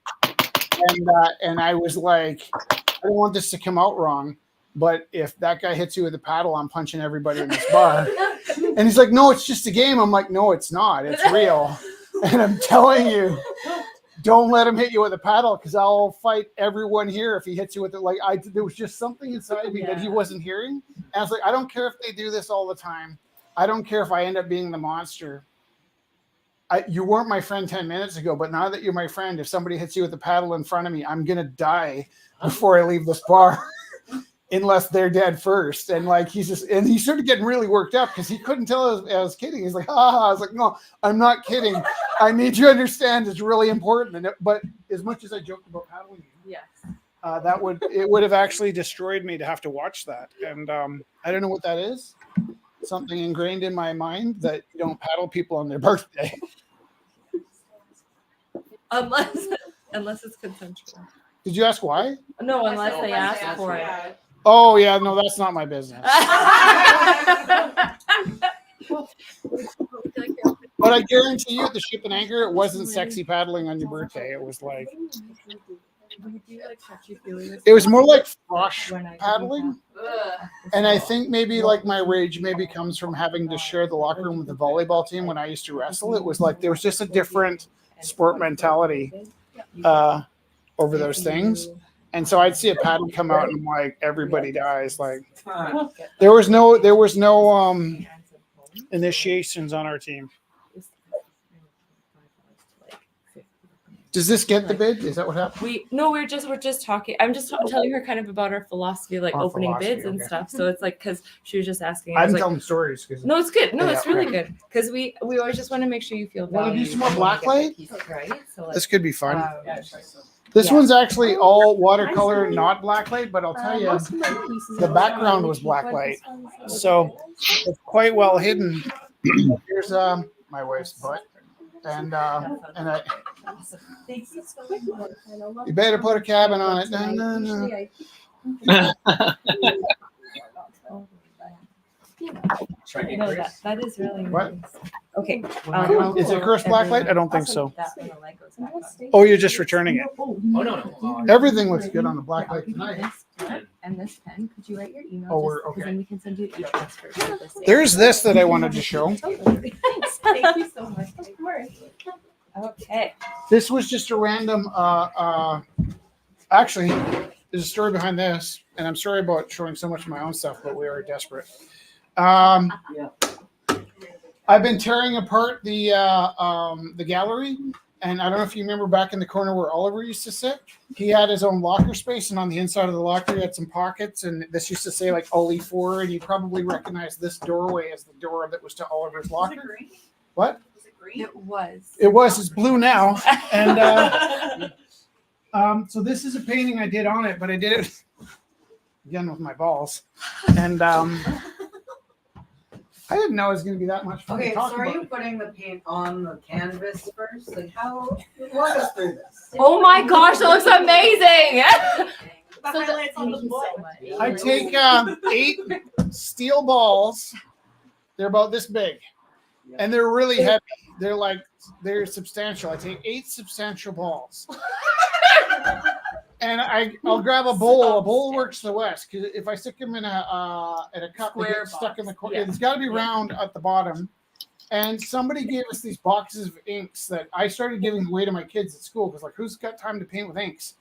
And I was like, "I don't want this to come out wrong, but if that guy hits you with a paddle, I'm punching everybody in this bar." And he's like, "No, it's just a game." I'm like, "No, it's not. It's real." And I'm telling you, don't let him hit you with a paddle, because I'll fight everyone here if he hits you with it. Like there was just something inside me that he wasn't hearing. And I was like, I don't care if they do this all the time. I don't care if I end up being the monster. You weren't my friend 10 minutes ago, but now that you're my friend, if somebody hits you with a paddle in front of me, I'm going to die before I leave this bar. unless they're dead first. And like he started getting really worked up because he couldn't tell I was kidding. He's like, ha. I was like, no, I'm not kidding. I need you to understand it's really important. But as much as I joked about paddling, Yes. it would have actually destroyed me to have to watch that. And I don't know what that is. Something ingrained in my mind that you don't paddle people on their birthday. Unless it's consensual. Did you ask why? No, unless they ask for it. Oh yeah, no, that's not my business. But I guarantee you, at the Ship and Anchor, it wasn't sexy paddling on your birthday. It was like it was more like frosh paddling. And I think maybe like my rage maybe comes from having to share the locker room with the volleyball team when I used to wrestle. It was like there was just a different sport mentality over those things. And so I'd see a paddle come out and like everybody dies. Like there was no initiations on our team. Does this get the bid? Is that what happened? We're just talking. I'm just telling her kind of about our philosophy, like Our opening philosophy, bids and okay. stuff. So it's like because she was just asking. I I'm was like, telling stories. no, it's good. No, Yeah, it's really okay. good because we always just want to make sure you feel Wanna do valued. some more when you get blacklight? the pieces, right? So like, This could be fun. this This one's actually all watercolor, not blacklight, but I'll tell you, the background was blacklight. So it's quite well hidden. Here's my wife's butt. And I, you better put a cabin on it. No, no. No, that is really What? nice. Okay. Is it cursed blacklight? I don't think so. That when the light goes back on. Oh, you're just returning it. Oh no. Everything looks good on the blacklight tonight. This pen and this pen. Could you write your email? Oh, we're- Because okay. then we can send you each transfer. for the same. There's this that I wanted to show. Thanks. Thank you so much. Of course. Okay. This was just a random, actually, there's a story behind this, and I'm sorry about showing so much of my own stuff, but we are desperate. I've been tearing apart the gallery, and I don't know if you remember back in the corner where Oliver used to sit. He had his own locker space, and on the inside of the locker, he had some pockets, and this used to say like Ollie 4, and you probably recognize this doorway as the door that was to Oliver's locker. What? It was. It was. It's blue now, and so this is a painting I did on it, but I did it again with my balls, and I didn't know it was going to be that much fun Okay, to so talk are about. you putting the paint on the canvas first? Like how? Walk us through this. Oh my gosh, that looks amazing. The highlights on the Thank you book. so much. I take 8 steel balls. They're about this big, and they're really heavy. They're substantial. I take 8 substantial balls, and I'll grab a bowl. A bowl works the best because if I stick them in a cup, they Square get stuck in the box, corner. yeah. It's got to be round at the bottom. And somebody gave us these boxes of inks that I started giving away to my kids at school because, like, who's got time to paint with inks?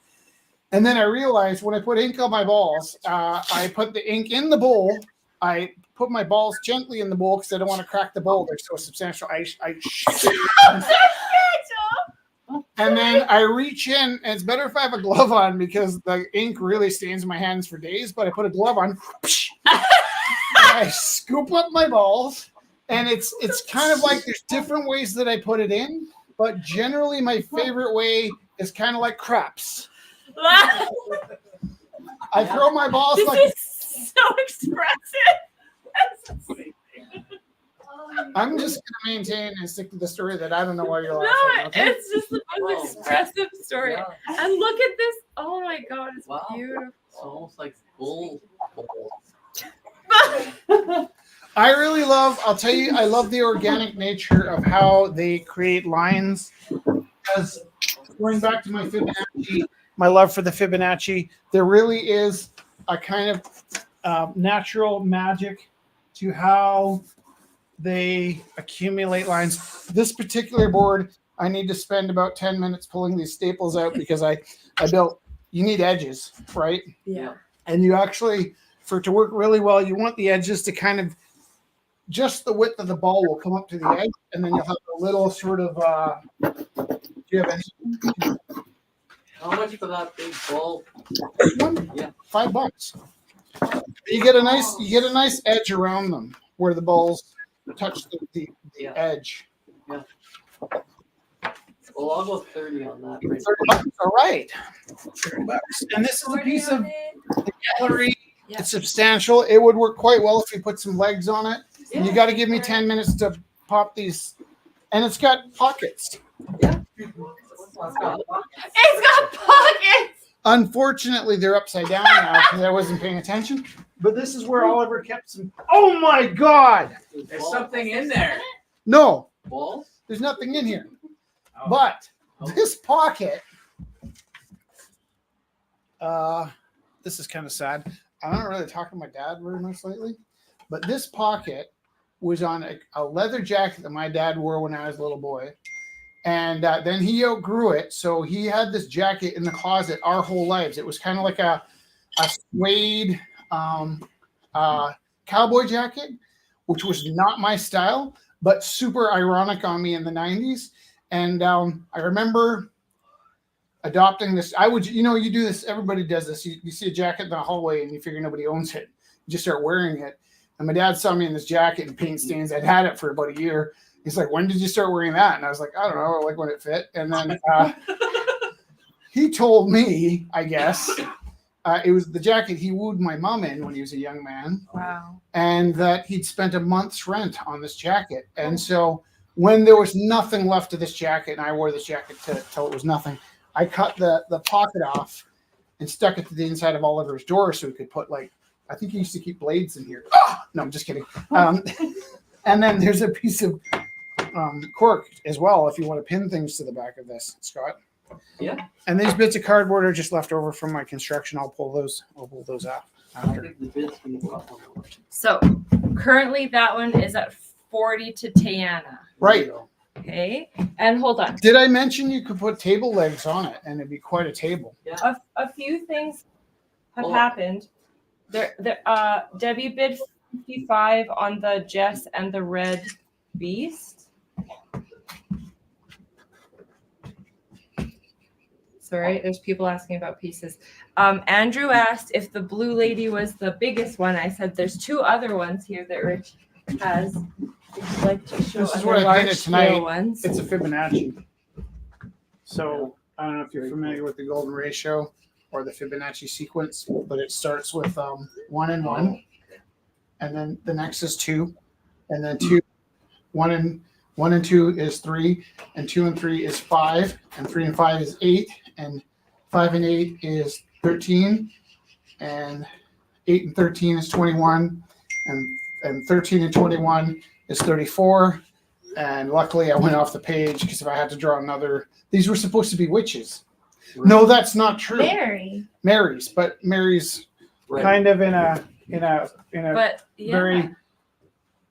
And then I realized when I put ink on my balls, I put the ink in the bowl. I put my balls gently in the bowl because I don't want to crack the bowl. They're so substantial. And then I reach in, and it's better if I have a glove on because the ink really stains my hands for days. But I put a glove on. I scoop up my balls, and it's kind of like there's different ways that I put it in, but generally my favorite way is kind of like craps. I throw my balls This like is so expressive. I'm just gonna maintain and stick to the story that I don't know why you're No, laughing. Okay? it's just the most expressive story. Yeah. And look at this. Oh my god, it's Wow. beautiful. It's almost like bull. I really love. I'll tell you, I love the organic nature of how they create lines. Because going back to my Fibonacci, my love for the Fibonacci, there really is a kind of natural magic to how they accumulate lines. This particular board, I need to spend about 10 minutes pulling these staples out because I built. You need edges, right? Yeah. And you actually, for it to work really well, you want the edges to kind of just the width of the ball will come up to the edge, and then you'll have a little sort of. Do you have any? How much for that big ball? One? Yeah. $5. You get a nice edge around them where the balls touch the Yeah. edge. Well, I'll go 30 on that. Right? $30. All right. $30. And this is a piece of gallery. Yeah. It's substantial. It would work quite well if you put some legs on it. And you got to give me 10 minutes to pop these. And it's got pockets. It's got pockets. Unfortunately, they're upside down now because I wasn't paying attention. But this is where Oliver kept some. Oh my God! There's something in there. No, Balls? there's nothing in here. Oh. But this pocket, this is kind of sad. I'm not really talking to my dad very much lately, but this pocket was on a leather jacket that my dad wore when I was a little boy. And then he outgrew it. So he had this jacket in the closet our whole lives. It was kind of like a suede cowboy jacket, which was not my style, but super ironic on me in the 90s. And I remember adopting this. You do this. Everybody does this. You see a jacket in the hallway and you figure nobody owns it. You just start wearing it. And my dad saw me in this jacket and paint stains. I'd had it for about a year. He's like, when did you start wearing that? And I was like, I don't know, like when it fit. And then he told me, I guess, it was the jacket he wooed my mom in when he was a young man. Wow. And that he'd spent a month's rent on this jacket. And so when there was nothing left of this jacket, and I wore this jacket till it was nothing, I cut the pocket off and stuck it to the inside of Oliver's door so he could put, like, I think he used to keep blades in here. No, I'm just kidding. And then there's a piece of cork as well if you want to pin things to the back of this, Scott. Yeah. And these bits of cardboard are just left over from my construction. I'll pull those off I after. think the bid's going to go up on the way. So currently that one is at 40 to Tiana. Right. Okay. And hold on. Did I mention you could put table legs on it and it'd be quite a table? A few things have Oh. happened. Debbie bid 55 on the Jess and the Red Beast. Sorry, there's people asking about pieces. Andrew asked if the blue lady was the biggest one. I said there's two other ones here that Rich has. If you'd like to show This is other what I painted large tonight. scale ones. It's a Fibonacci. So I don't know if you're familiar with the golden ratio or the Fibonacci sequence, but it starts with 1 and 1, and then the next is 2, and then 2, 1 and 2 is 3, and 2 and 3 is 5, and 3 and 5 is 8, and 5 and 8 is 13, and 8 and 13 is 21, and 13 and 21 is 34. And luckily I went off the page because if I had to draw another, these were supposed to be witches. No, that's not true. Mary. Mary's, but Mary's Right. kind of in a But yeah. very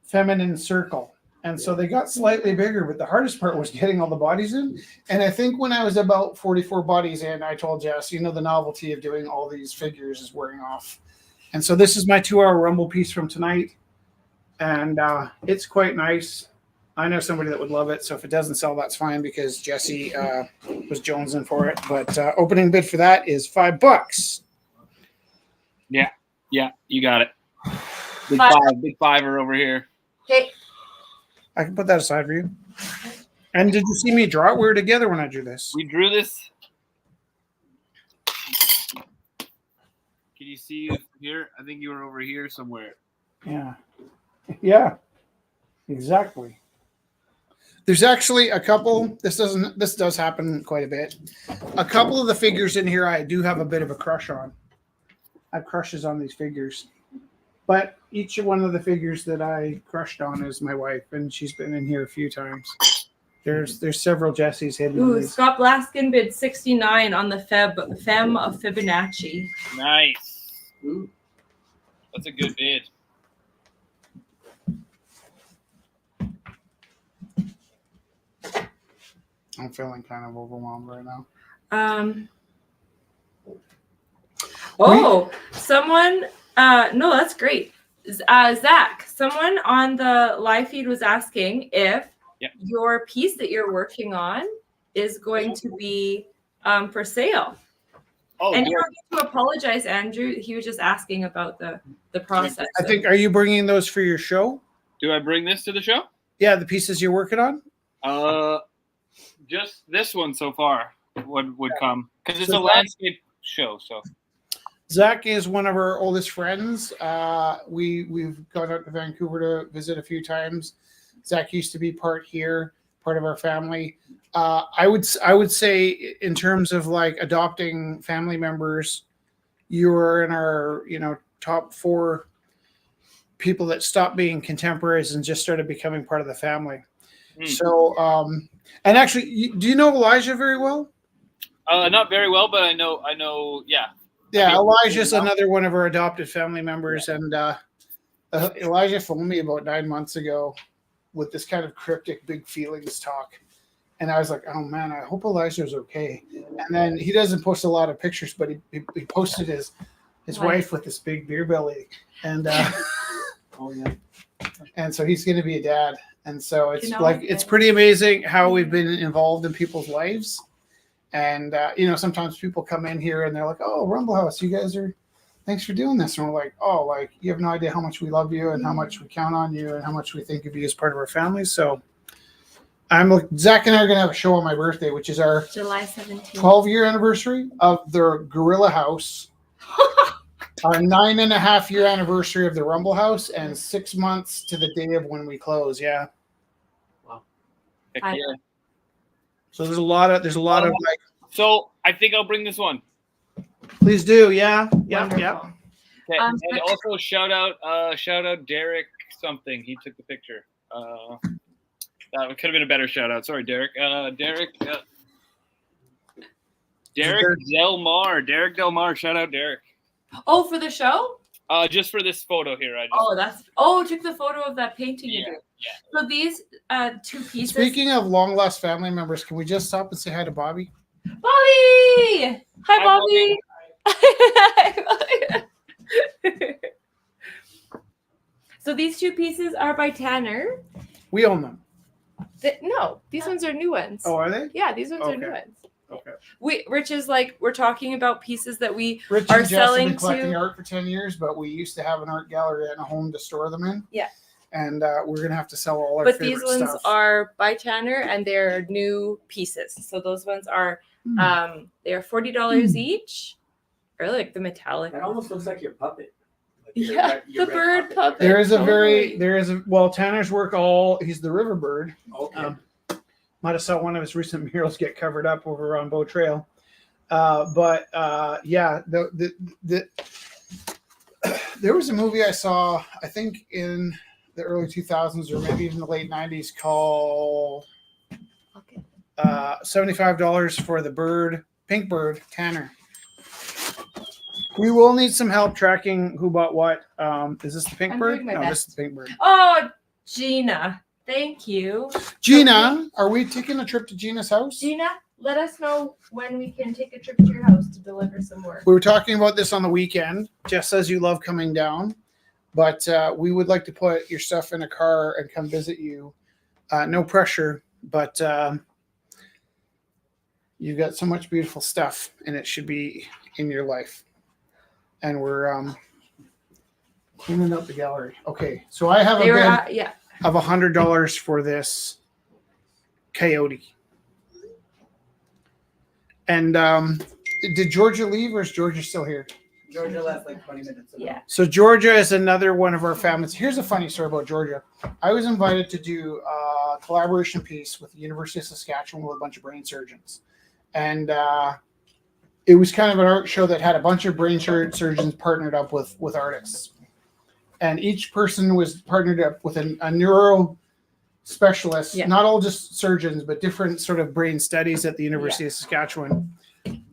feminine circle. And so they got slightly bigger, but the hardest part was getting all the bodies in. And I think when I was about 44 bodies in, I told Jess, the novelty of doing all these figures is wearing off. And so this is my 2-hour Rumble piece from tonight. And it's quite nice. I know somebody that would love it. So if it doesn't sell, that's fine because Jesse was jonesing for it. But opening bid for that is $5. Yeah, you got it. Big Five. big fiver over here. Okay. I can put that aside for you. And did you see me draw it? We were together when I drew this. We drew this. Can you see you here? I think you were over here somewhere. Yeah. Yeah. Exactly. There's actually a couple. This does happen quite a bit. A couple of the figures in here I do have a bit of a crush on. I have crushes on these figures. But each one of the figures that I crushed on is my wife, and she's been in here a few times. There's several Jessies hidden in Ooh, these. Scott Blaskin bid 69 on the Femme of Fibonacci. Nice. Ooh. That's a good bid. I'm feeling kind of overwhelmed right now. Someone, no, that's great. Zach, someone on the live feed was asking if your piece that you're working on is going to be for sale. Oh, And do you I- don't need to apologize, Andrew. He was just asking about the process. I think, are you bringing those for your show? do I bring this to the show? Yeah, the pieces you're working on? Just this one so far would come because it's So a landscape show. So Zach is one of our oldest friends. We've gone out to Vancouver to visit a few times. Zach used to be part of our family. I would say in terms of like adopting family members, you are in our top 4 people that stopped being contemporaries and just started becoming part of the family. So and actually, do you know Elijah very well? not very well, but I know. Yeah. Yeah, Elijah's another one of our adopted family members, and Elijah phoned me about 9 months ago with this kind of cryptic big feelings talk, and I was like, "Oh man, I hope Elijah's okay." And then he doesn't post a lot of pictures, but he posted his wife with this big beer belly, and Oh yeah. and so he's going to be a dad, and so it's You know, it's pretty amazing how we've been involved in people's lives. And, sometimes people come in here and they're like, oh, Rumble House, you guys thanks for doing this. And we're like, oh, like, you have no idea how much we love you and how much we count on you and how much we think of you as part of our family. So Zach and I are going to have a show on my birthday, which is our July 17th. 12-year anniversary of the Gorilla House, our 9.5-year anniversary of the Rumble House, and 6 months to the day of when we close. Yeah. Heck I- yeah. So there's a lot of like, So I think I'll bring this one. please do. Yeah. Yeah. Wonderful. Yeah. Okay. Um, And also shout out Derek something. He took the picture. That could have been a better shout out. Sorry, Derek. Derek Del Mar. Derek Del Mar. Shout out Derek. Oh, for the show? Just for this photo here. Took the photo of that painting you Yeah, did. yeah. So these 2 pieces. Speaking of long lost family members, can we just stop and say hi to Bobby? Bobby! Hi, Bobby. Hi, Bobby. So these 2 pieces are by Tanner. We own them. No, these ones are new ones. Oh, are they? Yeah, these ones are new Okay. ones. Okay. Rich is like, we're talking about pieces that we Rich are and Jess have selling been collecting to. art for 10 years, but we used to have an art gallery and a home to store them in. Yeah. And we're going to have to sell all our But favorite these ones stuff. are by Tanner and they're new pieces. So those ones are they are $40 each. Or like the metallic. That almost looks like your puppet. Like Yeah, your the red bird puppet. There is Totally. well, Tanner's work he's the river bird. Okay. Might have saw one of his recent murals get covered up over on Bow Trail. Yeah, there was a movie I saw, I think in the early 2000s or maybe even the late 90s called Okay. $75 for the bird, pink bird, Tanner. We will need some help tracking who bought what. Is this the pink I'm bird? doing my No, this best. is the pink bird. Oh, Gina. Thank you. Gina, are we taking a trip to Gina's house? Gina, let us know when we can take a trip to your house to deliver some work. We were talking about this on the weekend. Jess says you love coming down, but we would like to put your stuff in a car and come visit you. No pressure, but you've got so much beautiful stuff, and it should be in your life. And we're cleaning up the gallery. Okay, so I have a They were bid yeah. of $100 for this coyote. And did Georgia leave, or is Georgia still here? Georgia left like 20 minutes ago. Yeah. So Georgia is another one of our families. Here's a funny story about Georgia. I was invited to do a collaboration piece with the University of Saskatchewan with a bunch of brain surgeons. And it was kind of an art show that had a bunch of brain surgeons partnered up with artists. And each person was partnered up with a neuro specialist, Yeah. not all just surgeons, but different sort of brain studies at the University of Saskatchewan.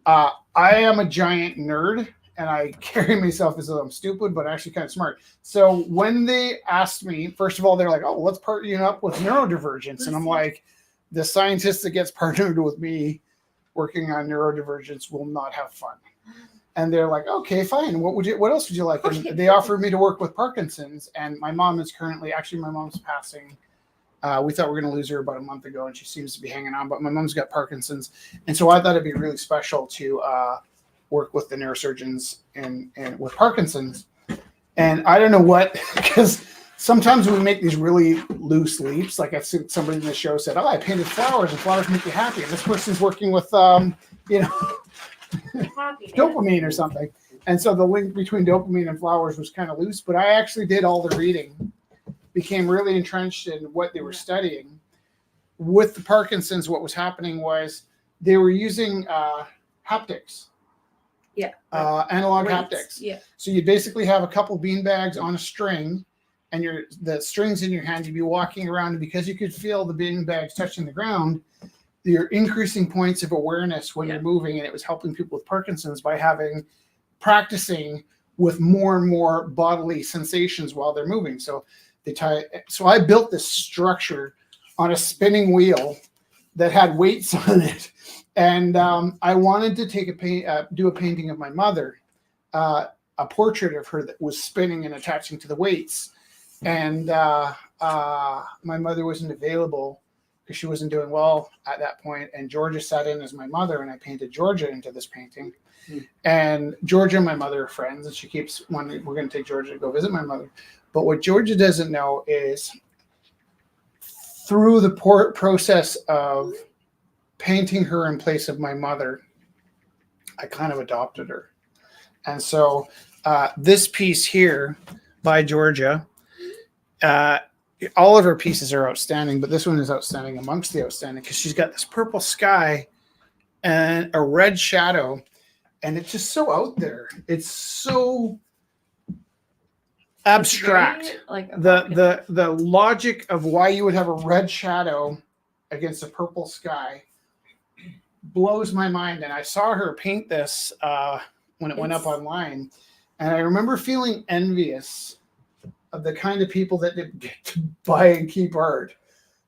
I am a giant nerd, and I carry myself as though I'm stupid, but actually kind of smart. So when they asked me, first of all, they're like, oh, let's partner you up with neurodivergence. And I'm like, the scientist that gets partnered with me working on neurodivergence will not have fun. And they're like, okay, fine. What else would you like? And Okay. they offered me to work with Parkinson's. And my mom is my mom's passing. We thought we were going to lose her about a month ago, and she seems to be hanging on. But my mom's got Parkinson's. And so I thought it'd be really special to work with the neurosurgeons and with Parkinson's. And I don't know what, because sometimes we make these really loose leaps. Like I think somebody in the show said, "Oh, I painted flowers, and flowers make you happy." And this person's working with, dopamine or something. And so the link between dopamine and flowers was kind of loose. But I actually did all the reading, became really entrenched in what they were studying. With the Parkinson's, what was happening was they were using haptics. Yeah. Analog Weights. haptics. Yeah. So you basically have a couple bean bags on a string, and the strings in your hand. You'd be walking around, and because you could feel the bean bags touching the ground, you're increasing points of awareness when you're moving, and it was helping people with Parkinson's by practicing with more and more bodily sensations while they're moving. So I built this structure on a spinning wheel that had weights on it. And I wanted to do a painting of my mother, a portrait of her that was spinning and attaching to the weights. And my mother wasn't available because she wasn't doing well at that point. And Georgia sat in as my mother, and I painted Georgia into this painting. And Georgia and my mother are friends, and she keeps wanting, we're going to take Georgia to go visit my mother. But what Georgia doesn't know is through the process of painting her in place of my mother, I kind of adopted her. And so this piece here by Georgia, all of her pieces are outstanding, but this one is outstanding amongst the outstanding because she's got this purple sky and a red shadow, and it's just so out there. It's so abstract. Like The logic of why you would have a red shadow against a purple sky blows my mind. And I saw her paint this when it went up online, and I remember feeling envious of the kind of people that didn't get to buy and keep art,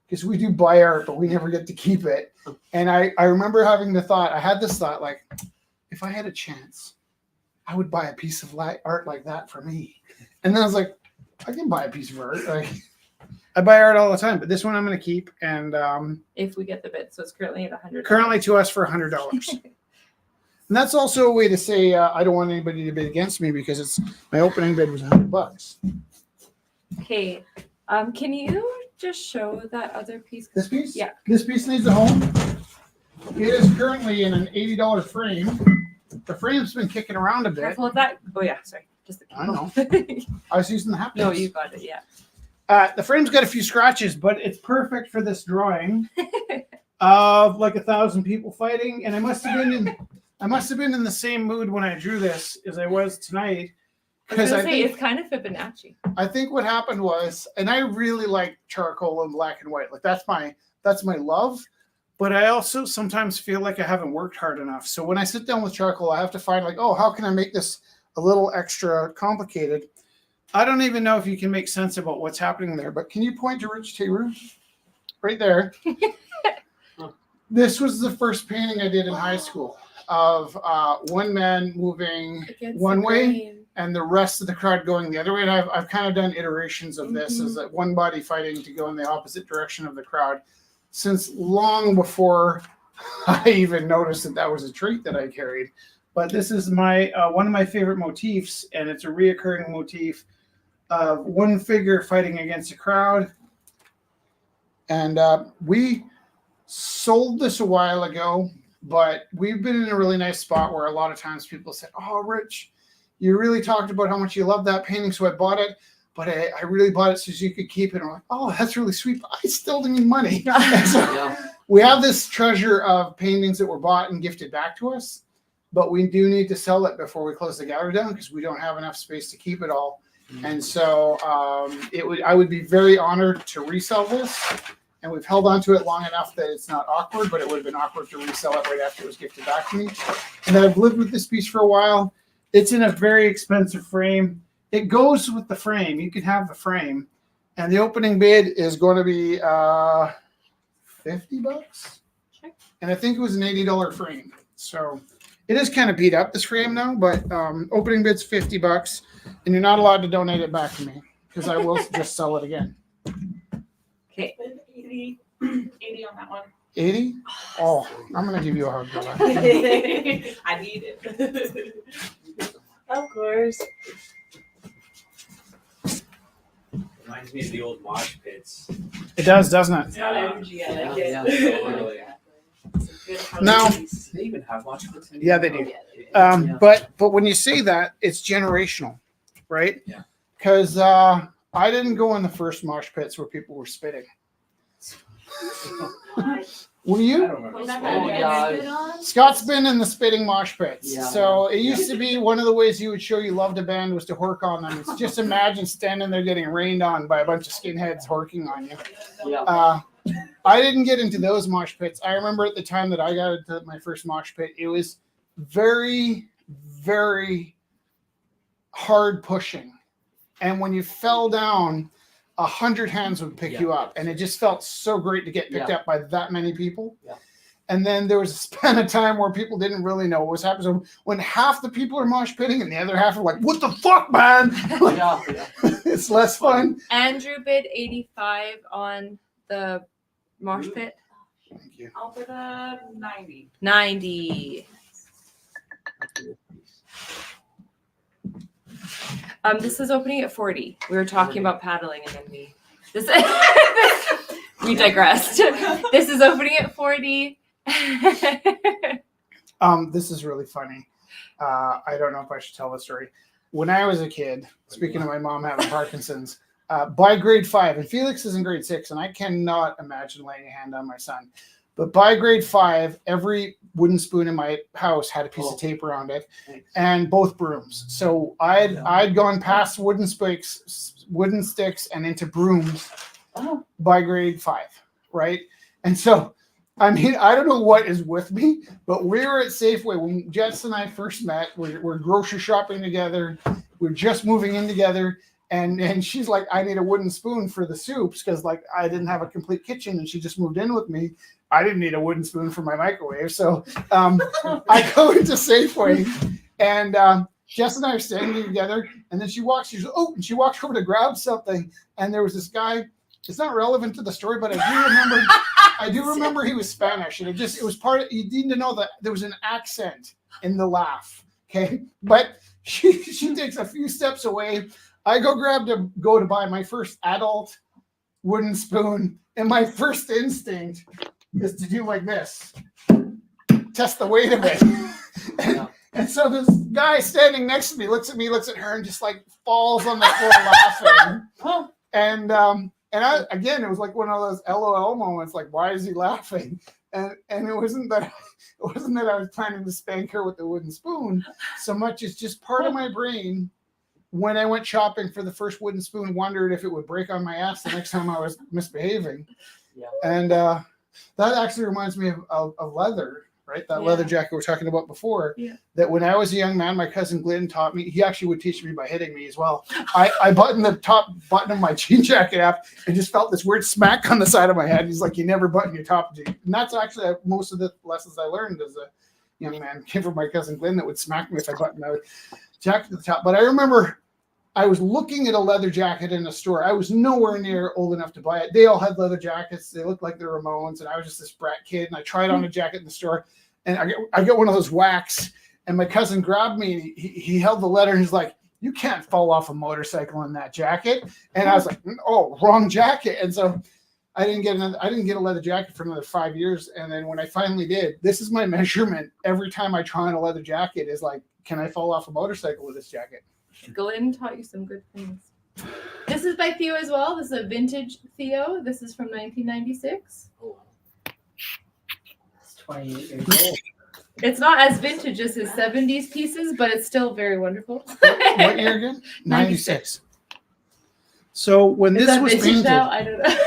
because we do buy art, but we never get to keep it. And I remember having I had this thought, like, if I had a chance, I would buy a piece of art like that for me. And then I was like, I can buy a piece of art. Like, I buy art all the time, but this one I'm going to keep. And if we get the bid, so it's currently at $100. Currently to us for $100. And that's also a way to say I don't want anybody to bid against me, because my opening bid was $100. Okay. Can you just show that other piece? This piece? Yeah. This piece needs a home. It is currently in an $80 frame. The frame's been kicking around a bit. Careful with that. Oh yeah, sorry. Just I know. I was using the haptics. No, you got it. Yeah. The frame's got a few scratches, but it's perfect for this drawing of like 1,000 people fighting. And I must have been in the same mood when I drew this as I was tonight. Because I think it's kind of Fibonacci. I think what happened was, and I really like charcoal and black and white. Like that's my love. But I also sometimes feel like I haven't worked hard enough. So when I sit down with charcoal, I have to find like, oh, how can I make this a little extra complicated? I don't even know if you can make sense about what's happening there, but can you point to Rich Teru? Right there. This was the first painting I did in high school of one man moving one way and the rest of the crowd going the other way. And I've kind of done iterations of this as that one body fighting to go in the opposite direction of the crowd since long before I even noticed that was a trait that I carried. But this is my one of my favorite motifs, and it's a reoccurring motif of one figure fighting against a crowd. And we sold this a while ago, but we've been in a really nice spot where a lot of times people say, oh, Rich, you really talked about how much you love that painting, so I bought it, but I really bought it so you could keep it. And I'm like, oh, that's really sweet, but I still need money. So we have this treasure of paintings that were bought and gifted back to us, but we do need to sell it before we close the gallery down because we don't have enough space to keep it all. And so I would be very honored to resell this. And we've held on to it long enough that it's not awkward, but it would have been awkward to resell it right after it was gifted back to me. And then I've lived with this piece for a while. It's in a very expensive frame. It goes with the frame. You can have the frame. And the opening bid is going to be $50. And I think it was an $80 frame. So it is kind of beat up, this frame now, but opening bid's $50. And you're not allowed to donate it back to me because I will just sell it again. Okay. 80 on that one. 80? Oh, I'm gonna give you a hug, brother. I need it. Of course. Reminds me of the old mosh pits. It does, doesn't it? It's got energy. I like Yeah, it. yeah, totally. It's a good house Now- piece. They even have mosh pits. Yeah, they do. Yeah. Yeah. But when you say that, it's generational, right? Yeah. Because I didn't go in the first mosh pits where people were spitting. Were I you? don't remember. Oh, yeah. Scott's been in the spitting mosh pits. Yeah. So it used to be one of the ways you would show you loved a band was to hork on them. It's just imagine standing there getting rained on by a bunch of skinheads horking on you. Yeah. I didn't get into those mosh pits. I remember at the time that I got into my first mosh pit, it was very, very hard pushing. And when you fell down, 100 hands would pick you up. And it just felt so great to get picked Yeah. up by that many people. Yeah. And then there was a span of time where people didn't really know what was happening. So when half the people are mosh pitting and the other half are like, what the fuck, man? Like, Yeah. Yeah. it's less fun. Andrew bid 85 on the mosh pit. Thank you. I'll put a 90. 90. This is opening at 40. We were talking about paddling and then this we digressed. This is opening at 40. This is really funny. I don't know if I should tell the story. When I was a kid, speaking of my mom having Parkinson's, by grade 5, and Felix is in grade 6, and I cannot imagine laying a hand on my son. But by grade 5, every wooden spoon in my house had a piece of tape around it, and both brooms. So I'd gone past wooden sticks, and into brooms by grade 5, right? And so, I mean, I don't know what is with me, but we were at Safeway when Jess and I first met. We're grocery shopping together. We're just moving in together. And she's like, I need a wooden spoon for the soups because like I didn't have a complete kitchen and she just moved in with me. I didn't need a wooden spoon for my microwave. So I go into Safeway and Jess and I are standing together and then she walks over to grab something and there was this guy. It's not relevant to the story, but I do remember he was Spanish and it was part of, you need to know that there was an accent in the laugh. Okay. But she takes a few steps away. I go to buy my first adult wooden spoon, and my first instinct is to do like this, test the weight of it. And so this guy standing next to me looks at her, and just like falls on the floor laughing. And again, it was like one of those LOL moments, like why is he laughing? And it wasn't that I was planning to spank her with the wooden spoon, so much as just part of my brain. When I went shopping for the first wooden spoon, wondered if it would break on my ass the next time I was misbehaving. Yeah. And that actually reminds me of leather, right? That leather jacket we were talking about before. Yeah. That when I was a young man, my cousin Glenn taught me. He actually would teach me by hitting me as well. I buttoned the top button of my jean jacket up and just felt this weird smack on the side of my head. He's like, "You never button your top jean." And that's actually most of the lessons I learned as a young man came from my cousin Glenn that would smack me if I buttoned my jacket to the top. But I remember I was looking at a leather jacket in a store. I was nowhere near old enough to buy it. They all had leather jackets. They looked like the Ramones, and I was just this brat kid. And I tried on a jacket in the store, and I get one of those whacks. And my cousin grabbed me, and he held the letter, and he's like, "You can't fall off a motorcycle in that jacket." And I was like, "Oh, wrong jacket." And so I didn't get a leather jacket for another 5 years. And then when I finally did, this is my measurement every time I try on a leather jacket is like, can I fall off a motorcycle with this jacket? Glenn taught you some good things. This is by Theo as well. This is a vintage Theo. This is from 1996. It's 28 years old. It's not as vintage as his 70s pieces, but it's still very wonderful. What year again? 96. So when Is this that was vintage painted, now? I don't know.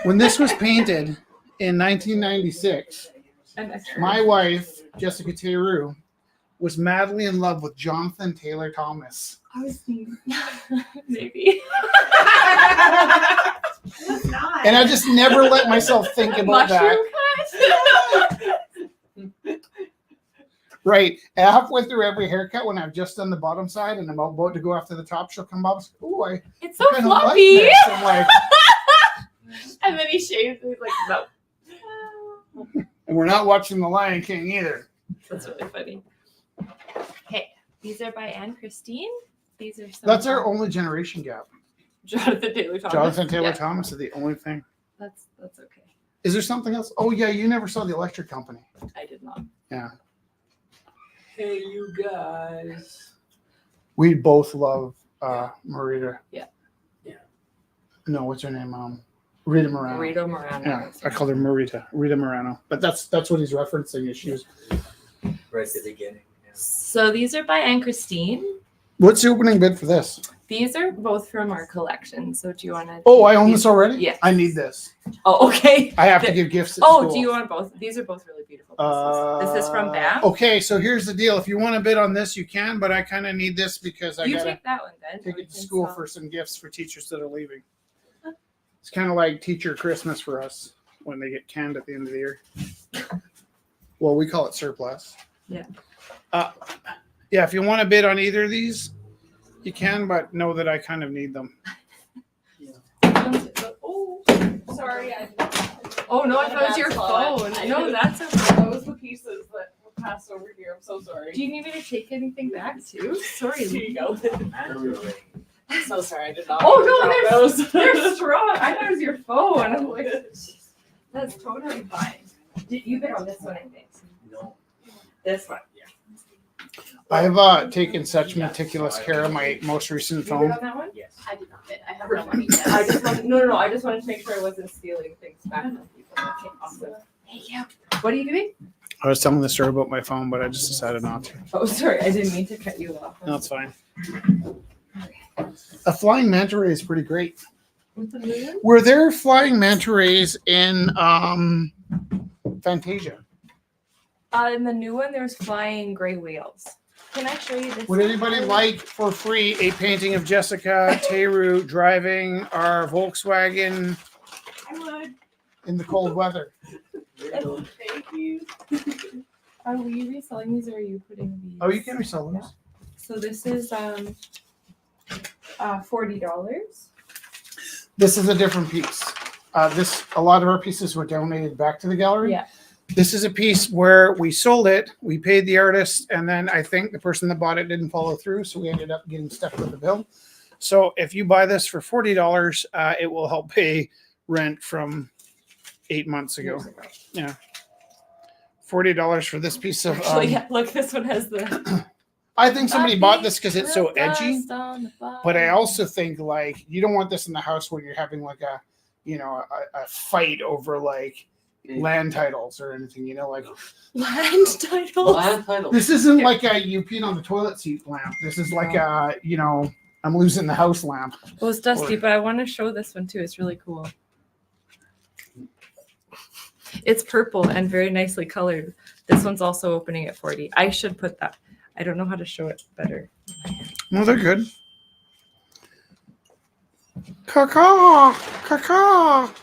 when this was painted in 1996, I'm not sure. my wife, Jessica Teru, was madly in love with Jonathan Taylor Thomas. I was thinking, maybe. It's not. And I just never let myself think about that. Mushroom cut. Right. Halfway through every haircut, when I've just done the bottom side and I'm about to go after the top, she'll come up and say, "Oh, I It's so kind of like fluffy. this." I'm like, And then he shaves and he's like, no. And we're not watching The Lion King either. That's really funny. Okay, these are by Anne Christine. These are some. That's our only generation gap. Jonathan Taylor Thomas. Jonathan Taylor Yeah, Thomas is the only thing. that's okay. Is there something else? Oh yeah, you never saw The Electric Company. I did not. Yeah. Hey, you guys. We both love Marita. Yeah. Yeah. No, what's her name? Rita Morano. Rita Morano. Yeah, I called her Rita Morano. But that's what he's referencing. Is she was. Right at the beginning. Yeah. So these are by Anne Christine. What's the opening bid for this? These are both from our collection. So do you want to? Oh, I own this already. Yes. I need this. Oh, okay. I have to The- give gifts. At Oh, school. do you want both? These are both really beautiful pieces. This is from BAM. Okay, so here's the deal. If you want to bid on this, you can, but I kind of need this because I You gotta take that one then. take We it to can school sell. for some gifts for teachers that are leaving. It's kind of like teacher Christmas for us when they get canned at the end of the year. Well, we call it surplus. Yeah. Yeah, if you want to bid on either of these, you can, but know that I kind of need them. Oh, sorry. Oh no, I thought it was your phone. No, that's okay. Those the pieces that were passed over here. I'm so sorry. Do you need me to take anything back too? Sorry. Here you go. I'm so sorry. I did not. Oh, want to no, drop those. They're strong. I thought it was your phone. I'm like, that's totally fine. You bid on this one, I think. No. This one. I have taken such meticulous care of my most recent You bid phone. on that one? Yes. I did not bid. I have no money yet. I just want, no. I just wanted to make sure I wasn't stealing things back from people. Okay, awesome. Hey, yeah. What are you doing? I was telling the story about my phone, but I just decided not to. Oh, sorry. I didn't mean to cut you off. No, it's fine. A flying manta ray is pretty great. With the moon? Were there flying manta rays in Fantasia? In the new one, there's flying gray whales. Can I show you this? Would anybody like for free a painting of Jessica Teru driving our Volkswagen I would. in the cold weather? Thank you. Are we reselling these or are you putting these? Oh, you can resell those. So this is $40. This is a different piece. A lot of our pieces were donated back to the gallery. Yeah. This is a piece where we sold it, we paid the artist, and then I think the person that bought it didn't follow through, so we ended up getting stuck with the bill. So if you buy this for $40, it will help pay rent from 8 months ago. Yeah. $40 for this piece of. Actually, yeah, look, this one has the. I think somebody bought this because it's so Little edgy, dust on the but I bottom. also think like you don't want this in the house when you're having like a fight over like land titles or anything, like Land titles. Land title. this isn't like a you peed on the toilet seat lamp. This is like a I'm losing the house lamp. Well, it's dusty, Or- but I want to show this one too. It's really cool. It's purple and very nicely colored. This one's also opening at 40. I should put that. I don't know how to show it better. No, they're good. Caca, caca,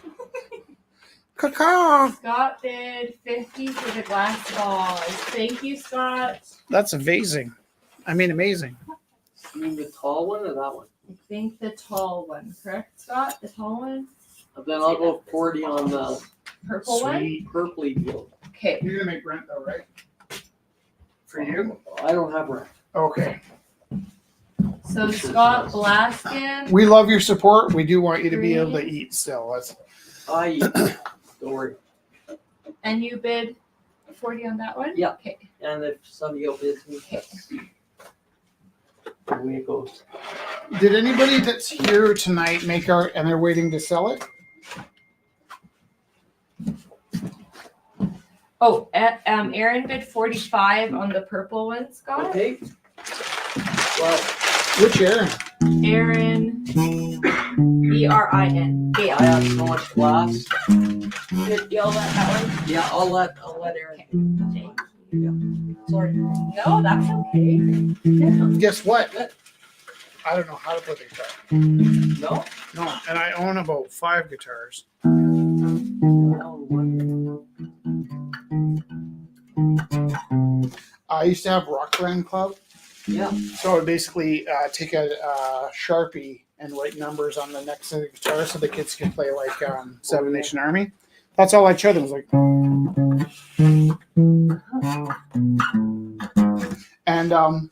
caca. Scott bid 50 for the glass balls. Thank you, Scott. That's amazing. I mean, amazing. You mean the tall one or that one? I think the tall one, correct, Scott? The tall one? Then I'll go 40 on the Purple one? Sweet. purpley deal. Okay. You're gonna make rent though, right? For you? I don't have rent. Okay. So Scott Blaskin. We love your support. We do want you to be able to eat still. That's I eat. Don't worry. And you bid 40 on that one? Yeah. Okay. And if somebody else bids me, away it goes. Did anybody that's here tonight make art and they're waiting to sell it? Oh, Aaron bid 45 on the purple one, Scott. Okay. Well, Which Aaron? Aaron, ERIN. I Gail. have so much glass. Did Gail let that one? Yeah, I'll let Aaron. Sorry. No, that's okay. Guess what? I don't know how to play the guitar. No? No, and I own about 5 guitars. No. I used to have Rock Band Club, Yeah. so I would basically take a Sharpie and write numbers on the necks of the guitar so the kids could play like Seven Nation Army. That's all I showed them. It was like, and am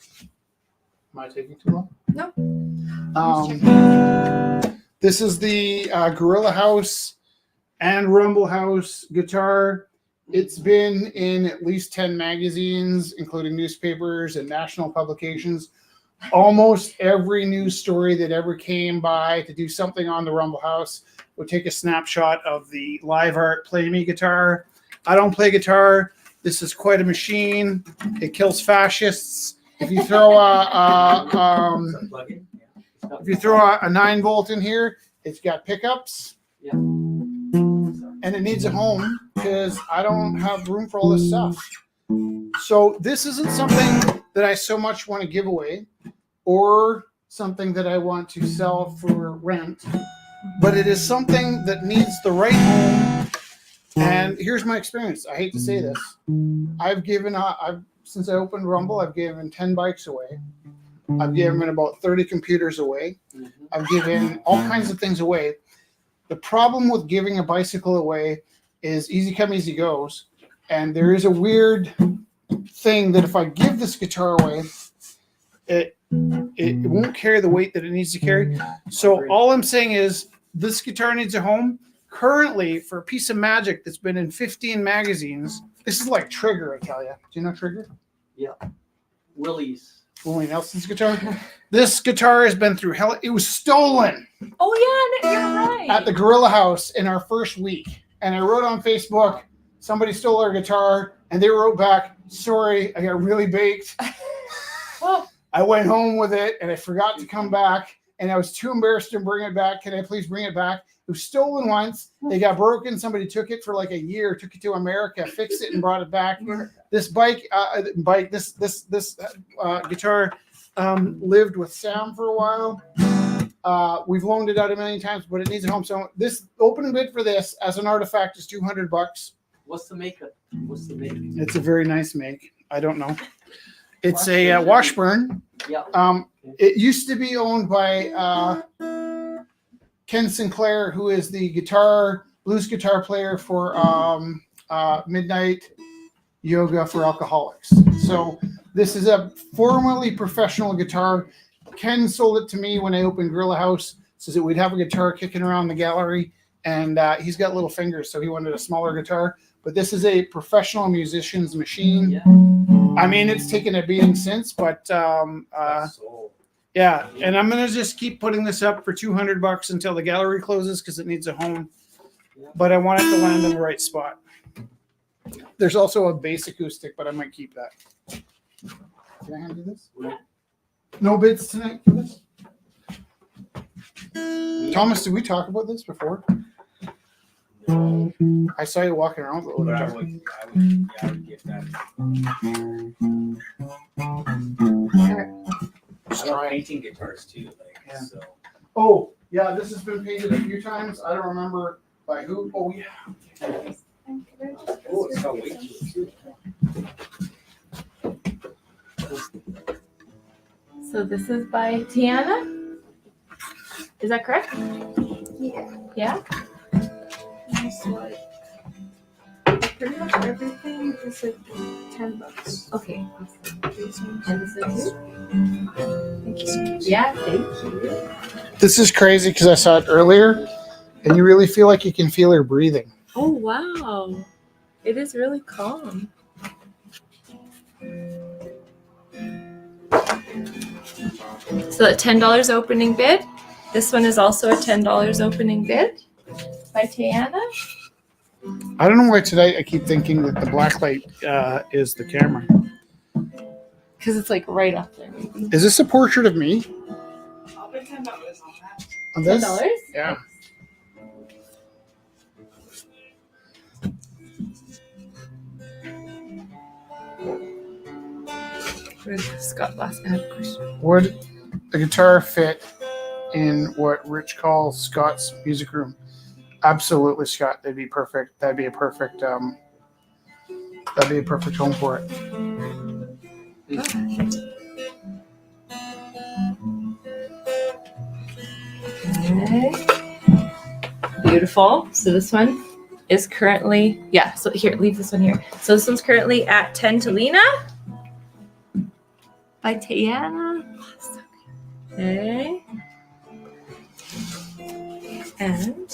I taking too long? No. This is the Gorilla House and Rumble House guitar. It's been in at least 10 magazines, including newspapers and national publications. Almost every news story that ever came by to do something on the Rumble House would take a snapshot of the live art Play Me guitar. I don't play guitar. This is quite a machine. It kills fascists. If you throw a 9-volt in here, it's got pickups. Yeah. And it needs a home because I don't have room for all this stuff. So this isn't something that I so much want to give away or something that I want to sell for rent, but it is something that needs the right home. And here's my experience. I hate to say this. Since I opened Rumble, I've given 10 bikes away. I've given about 30 computers away. I've given all kinds of things away. The problem with giving a bicycle away is easy come, easy goes. And there is a weird thing that if I give this guitar away, it won't carry the weight that it needs to carry. So all I'm saying is this guitar needs a home. Currently, for a piece of magic that's been in 15 magazines, this is like Trigger, I tell you. Do you know Trigger? Yeah. Willie's. Willie Nelson's guitar. This guitar has been through hell. It was stolen Oh yeah, you're right. at the Gorilla House in our first week. And I wrote on Facebook, somebody stole our guitar, and they wrote back, sorry, I got really baked. I went home with it, and I forgot to come back, and I was too embarrassed to bring it back. Can I please bring it back? It was stolen once. They got broken. Somebody took it for like a year, took it to America, fixed it, and brought it back. This guitar lived with Sam for a while. We've loaned it out a million times, but it needs a home. So this opening bid for this as an artifact is $200. What's the makeup? What's the make? It's a very nice make. I don't know. It's a Washburn. Yeah. It used to be owned by Ken Sinclair, who is the blues guitar player for Midnight Yoga for Alcoholics. So this is a formerly professional guitar. Ken sold it to me when I opened Gorilla House, so that we'd have a guitar kicking around the gallery, and he's got little fingers, so he wanted a smaller guitar. But this is a professional musician's machine. Yeah. I mean, it's taken a beating since, but yeah, and I'm gonna just keep putting this up for $200 until the gallery closes because it needs a home. But I want it to land in the right spot. There's also a bass acoustic, but I might keep that. Can I hand you this? No bids tonight for this? Thomas, did we talk about this before? I saw you walking around with a But I little would give that. I love painting guitars too. Like, Yeah. so. Oh, yeah, this has been painted a few times. I don't remember by who. Oh, yeah. Oh, it's got weight to it too. So this is by Tiana. Is that correct? Yeah. Yeah. That's what. Pretty much everything is like $10. Okay. Awesome. And this is you? Thank you so much. Yeah. Thank you. This is crazy because I saw it earlier, and you really feel like you can feel her breathing. Oh wow. It is really calm. So at $10 opening bid. This one is also a $10 opening bid by Tiana. I don't know why today I keep thinking that the black light is the camera. Because it's like right up there. Maybe. Is this a portrait of me? On this? $10? Yeah. Where's Scott last? I have a question. Would the guitar fit in what Rich calls Scott's music room? Absolutely, Scott. That'd be perfect. That'd be a perfect home for it. Okay. Beautiful. So this one is currently, yeah, so here, leave this one here. So this one's currently at 10 to Lena by Tiana. Okay. And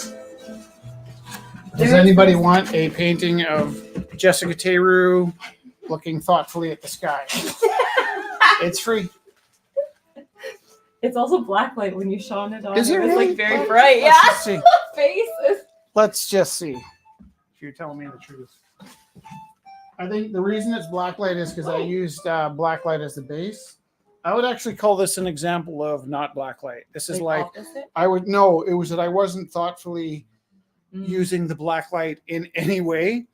Does anybody want a painting of Jessica Teru looking thoughtfully at the sky? It's free. it's also black light when you shone it on. Is it was really? like very bright. Let's Yeah. just see. Faces. Let's just see. If you're telling me the truth. I think the reason it's blacklight is because I used blacklight as the base. I would actually call this an example of not blacklight. This is like opposite? I would know it was that I wasn't thoughtfully using the blacklight in any way.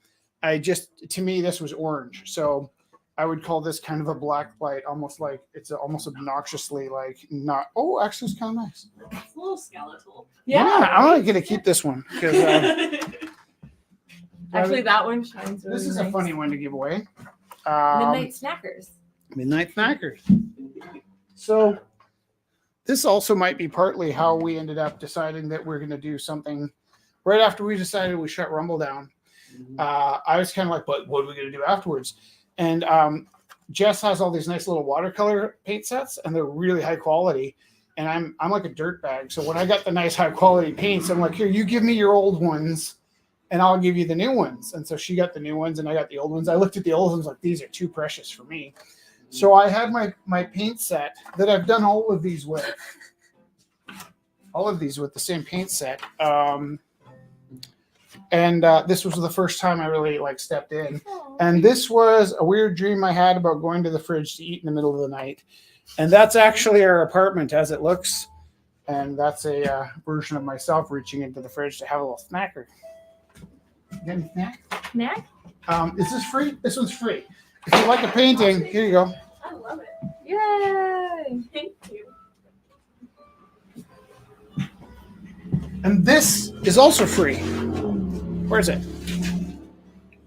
To me, this was orange. So I would call this kind of a black light, almost like it's almost obnoxiously like not. Oh, actually, it's kind of nice. It's a little skeletal. Yeah. I'm gonna keep this one because Actually, that one shines really this is a nice. funny one to give away. Midnight Snackers. Midnight Snackers. So this also might be partly how we ended up deciding that we're going to do something. Right after we decided we shut Rumble down, I was kind of like, but what are we going to do afterwards? And Jess has all these nice little watercolor paint sets, and they're really high quality. And I'm like a dirt bag. So when I got the nice high quality paints, I'm like, here, you give me your old ones, and I'll give you the new ones. And so she got the new ones, and I got the old ones. I looked at the old ones like, these are too precious for me. So I had my paint set that I've done all of these with the same paint set. And this was the first time I really like stepped in. And this was a weird dream I had about going to the fridge to eat in the middle of the night. And that's actually our apartment as it looks. And that's a version of myself reaching into the fridge to have a little snacker. You got any snack? Snack? Is this free? This one's free. If you like a painting, here you go. I love it. Yay! Thank you. And this is also free. Where is it?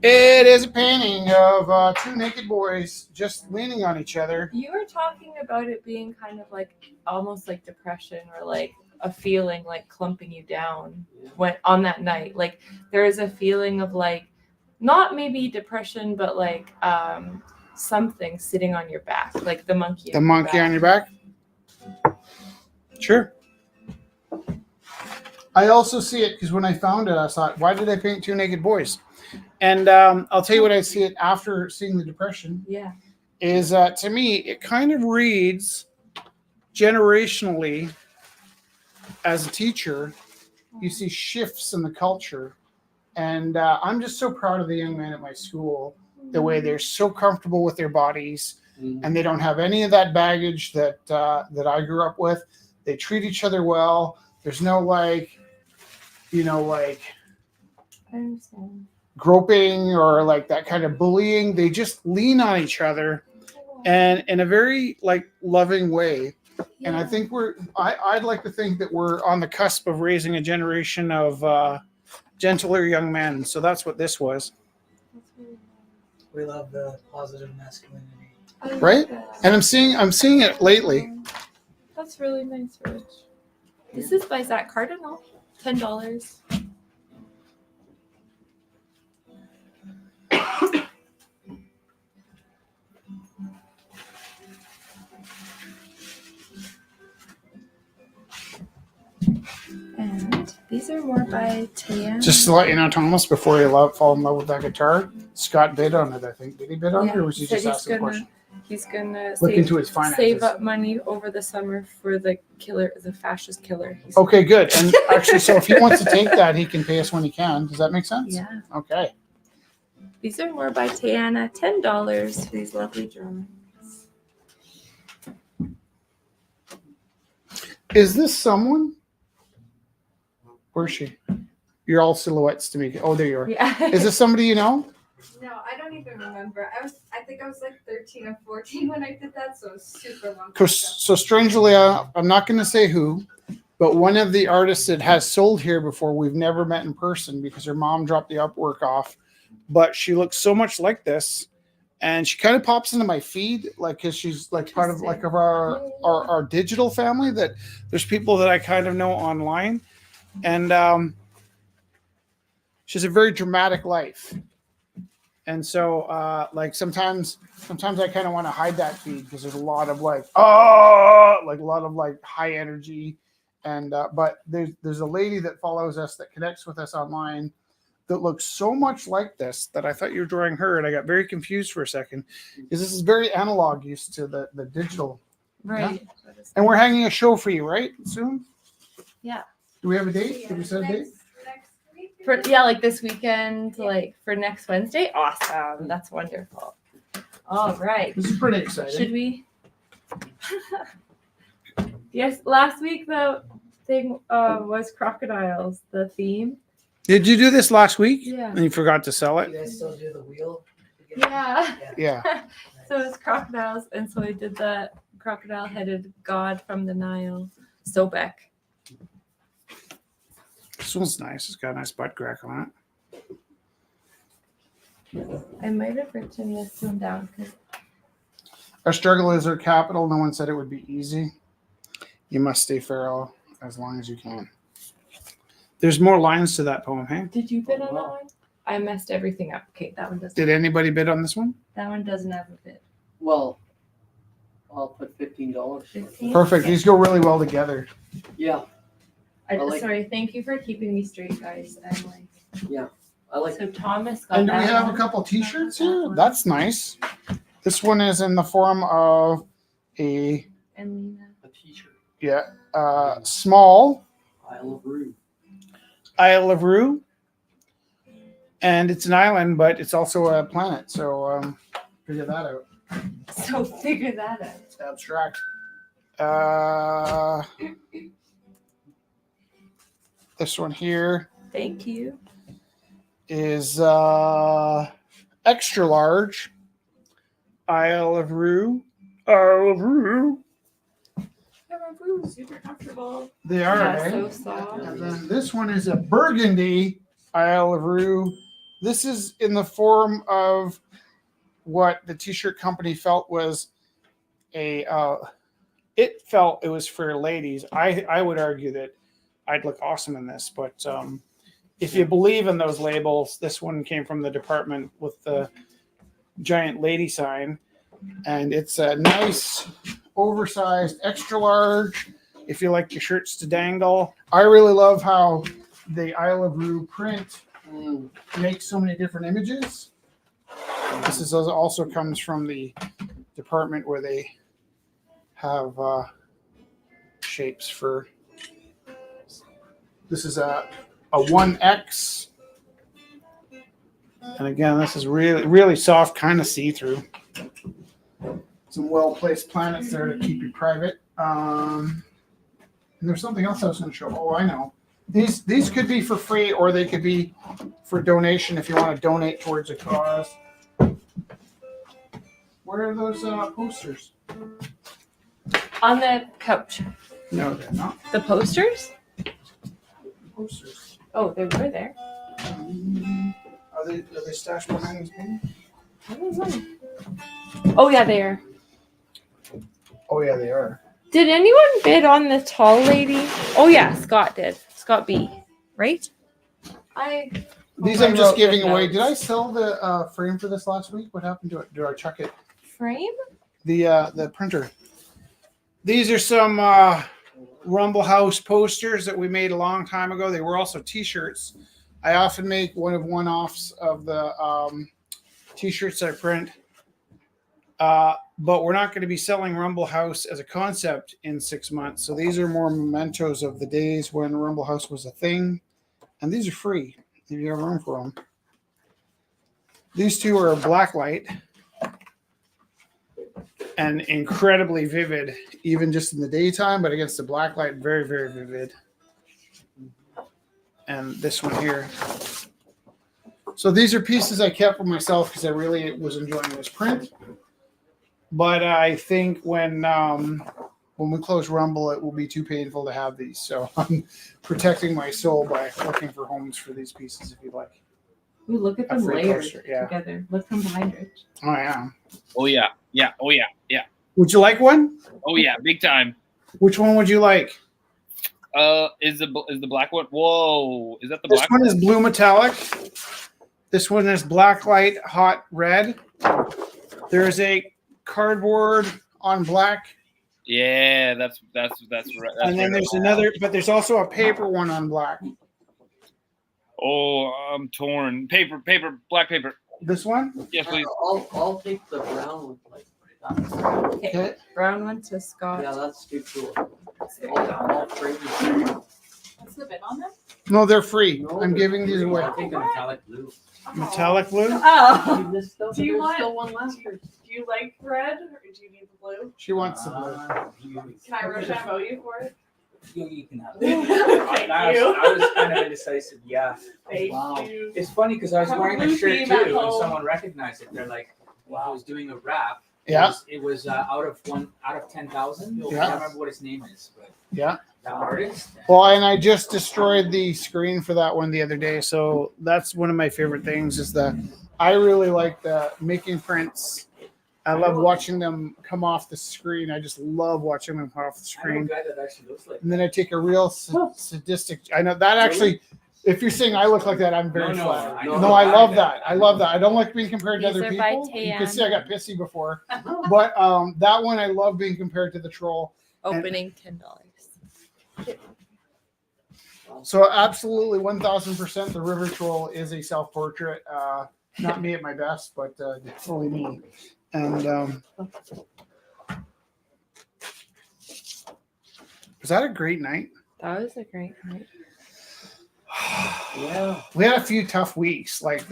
It is a painting of two naked boys just leaning on each other. You were talking about it being kind of like almost like depression or like a feeling like clumping you down when on that night. Like there is a feeling of like not maybe depression, but like something sitting on your back, like the monkey. The monkey on your back? Sure. I also see it because when I found it, I thought, why did I paint two naked boys? And I'll tell you what I see it after seeing the depression. Yeah. Is to me, it kind of reads generationally as a teacher, you see shifts in the culture. And I'm just so proud of the young men at my school, the way they're so comfortable with their bodies and they don't have any of that baggage that I grew up with. They treat each other well. There's no like I understand. groping or like that kind of bullying. They just lean on each other and in a very like loving way. Yeah. And I think I'd like to think that we're on the cusp of raising a generation of gentler young men. So that's what this was. We love the positive masculinity. I like Right? that. And I'm seeing it lately. That's really nice, Rich. This is by Zach Cardinal. $10. And these are more by Tiana. Just to let you know, Thomas, before you fall in love with that guitar, Scott bid on it, I think. Did he bid on it or was he said just asking a question? He's gonna Look into his finances. save up money over the summer for the fascist killer. Okay, good. And actually, so if he wants to take that, he can pay us when he can. Does that make sense? Yeah. Okay. These are more by Tiana. $10 for these lovely drawings. Is this someone? Where's she? You're all silhouettes to me. Oh, there you are. Yeah. Is this somebody you know? No, I don't even remember. I think I was like 13 or 14 when I did that, so it was super long. time ago. So strangely, I'm not going to say who, but one of the artists that has sold here before, we've never met in person because her mom dropped the Upwork off, but she looks so much like this. And she kind of pops into my feed, like, cause she's like part of like of our digital family that there's people that I kind of know online. And she has a very dramatic life. And so, like sometimes I kind of want to hide that feed because there's a lot of like a lot of like high energy, and but there's a lady that follows us that connects with us online that looks so much like this that I thought you were drawing her, and I got very confused for a second because this is very analog used to the digital. Right. And we're hanging a show for you, right? Soon. Yeah. Do we have a date? Did we set a date? For like this weekend, like for next Wednesday. Awesome. That's wonderful. All right. This is pretty exciting. Should we? Yes. Last week the thing was crocodiles. The theme. Did you do this last week? Yeah. And you forgot to sell You it? guys still do the wheel? Yeah. Yeah. So it's crocodiles, and so I did the crocodile-headed god from the Nile, Sobek. This one's nice. It's got a nice butt crack on it. I might have written this one down because Our struggle is our capital. No one said it would be easy. You must stay feral as long as you can. There's more lines to that poem, hey? did you bid on that one? I messed everything up. Okay, that one doesn't. Did anybody bid on this one? That one doesn't have a bid. Well, I'll put $15. 15? Perfect. Okay. These go really well together. Yeah, I like- Sorry, thank you for keeping me straight, guys. I'm like, I like. so Thomas got And do we that have one. a couple t-shirts here? That's nice. This one is in the form of a And Lena. A t-shirt. small Isle of Rue. Isle of Rue. And it's an island, but it's also a planet. So figure that out. So figure that out. It's abstract. This one here Thank you. is extra large. Isle of Rue. Isle of Rue. Super comfortable. They are, Yeah, eh? so soft. And then this one is a burgundy Isle of Rue. This is in the form of what the t-shirt company felt was it felt it was for ladies. I would argue that I'd look awesome in this, but if you believe in those labels, this one came from the department with the giant lady sign, and it's a nice oversized extra large if you like your shirts to dangle. I really love how the Isle of Rue print makes so many different images. This is also comes from the department where they have shapes for. This is a 1X, and again, this is really soft, kind of see-through. Some well-placed planets there to keep you private. And there's something else I was going to show. Oh, I know. These could be for free, or they could be for donation if you want to donate towards a cause. Where are those posters? On the couch. No, they're not The posters? posters. Oh, they were there. Are they stashed behind these things? I don't know. Oh yeah, they are. Oh yeah, they are. Did anyone bid on the tall lady? Oh yeah, Scott did. Scott B. Right? These I'm just giving away. Did I sell the frame for this last week? What happened to it? Did I chuck it? Frame? The printer. These are some Rumble House posters that we made a long time ago. They were also T-shirts. I often make one-offs of the T-shirts I print. But we're not going to be selling Rumble House as a concept in 6 months. So these are more mementos of the days when Rumble House was a thing. And these are free if you have room for them. These two are blacklight and incredibly vivid, even just in the daytime, but against the blacklight, very, very vivid. And this one here. So these are pieces I kept for myself because I really was enjoying this print. But I think when we close Rumble, it will be too painful to have these. So I'm protecting my soul by looking for homes for these pieces, if you like. Ooh, look at A them free layered poster, yeah. together. Look from behind Rich. Oh, yeah. Oh yeah, yeah, oh yeah, yeah. Would you like one? Oh yeah, big time. Which one would you like? Is the black one? Whoa, is that the This black one is blue metallic. This one is black light hot red. There's a cardboard on black, Yeah, that's right. and then there's another, but there's also a paper one on black. Oh, I'm torn. Paper, black paper. This one? Yes, please. I'll take the brown one. Like, that. Okay. Brown one to Scott. Yeah, that's too cool. All three. What's the bid on them? No, they're free. No, I'm they're giving these away. I'll take the metallic blue. Metallic blue. Oh. You missed out, Do you there's want- still one last year. Do you like red or do you need the blue? She wants the blue. Can I vote you for it? You can have Thank it. I you. was kind of indecisive. Yeah. Thank Wow. you. It's funny because I was Have a wearing the blue shirt theme too, at and home. someone recognized it. They're like, "Wow, I was doing a rap." Yeah. It was out of 10,000. I Yeah. can't remember what his name is, but Yeah. that artist. Well, and I just destroyed the screen for that one the other day. So that's one of my favorite things is I really like the making prints. I love watching them come off the screen. I just love watching them come off the I know a screen. guy that actually looks like. And then I take a real sadistic. I know that actually. If you're saying I look like that, I'm very No, flattered. I No, know I the love guy that. I love that. I don't like being compared to These other are by people. You can Tayan. see I got pissy before, but that one I love being compared to the troll. Opening $10. So absolutely 1000%, the River Troll is a self-portrait. Not me at my best, but definitely me. And was that a great night? That was a great night. Yeah. We had a few tough weeks. Like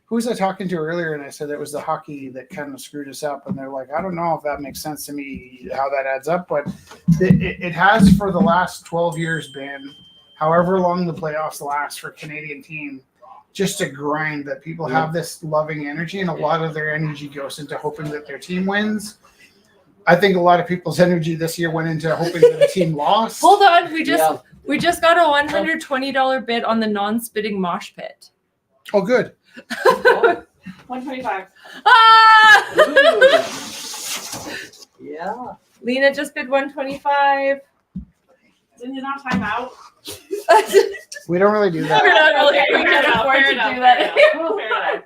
who was I talking to earlier? And I said it was the hockey that kind of screwed us up. And they're like, I don't know if that makes sense to me, how that adds up, but it has for the last 12 years been, however long the playoffs last for Canadian team, just a grind that people have this loving energy, and a lot of their energy goes into hoping that their team wins. I think a lot of people's energy this year went into hoping that the team lost. Hold on, we just got a $120 bid on the non-spitting mosh pit. Oh, good. 125. Ah! Yeah. Lena just bid 125. Didn't you not time out? We don't really do that. We're not really- we Fair can't enough, afford fair to enough, do that fair enough, fair enough.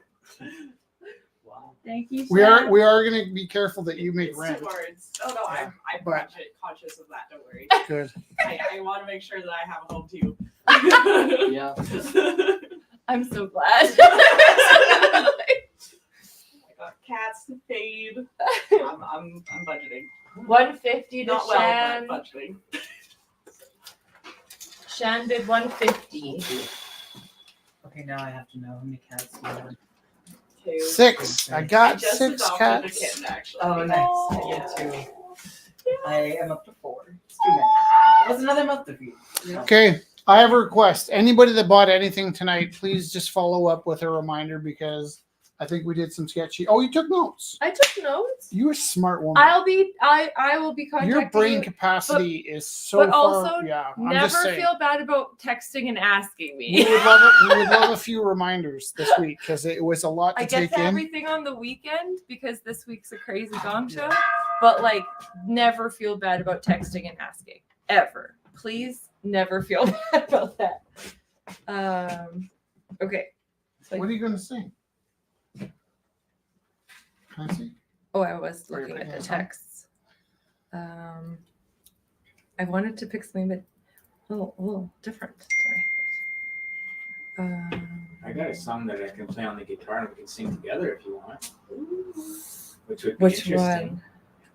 Thank you. We Shan. are going to be careful that you make It's rent. 2 words. Oh no, I'm But- conscious of that. Don't worry. Good. I want to make sure that I have a home too. Yeah. I'm so glad. I got cats to feed. I'm budgeting. 150 to Not Shan. well, but budgeting. Shan bid 150. Okay, now I have to know how many cats you have. 2. 6. I I got just 6 adopted a cats. kitten, actually. Oh, nice. Oh. I get 2. I am up to 4. It's too many. What's another month to feed? Okay. I have a request. Anybody that bought anything tonight, please just follow up with a reminder because I think we did some sketchy. Oh, you took notes. I took notes. You're a smart woman. I will be contacting Your brain you. capacity is so but far. also Yeah, I'm Never just saying. feel bad about texting and asking We me. would love it. We would love a few reminders this week because it was a lot to I get take to in. everything on the weekend because this week's a crazy gong show. But like, never feel bad about texting and asking ever. Please never feel bad about that. Okay. What are you going to sing? Can I see? Oh, I was Or you're looking at picking the a song? texts. I wanted to pick something but a little different today. I got a song that I can play on the guitar and we can sing together if you want. Which would be Which interesting. one?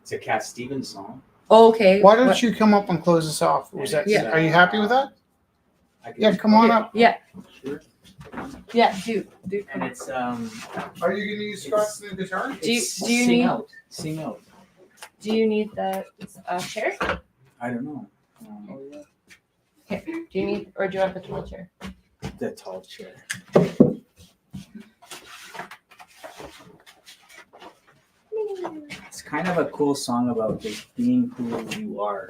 It's a Cat Stevens song. Oh, okay. Why don't What- you come up and close us off? Was that? Yeah. Are you happy with that? I can Yeah, come on Yeah, up. Yeah, Sure. yeah, do. And it's Are you going to use Scott's new guitar? Do you it's do you sing need out. Sing out. do you need the chair? I don't know. Here, do you need or do you want the tall chair? The tall chair. It's kind of a cool song about just being who you are.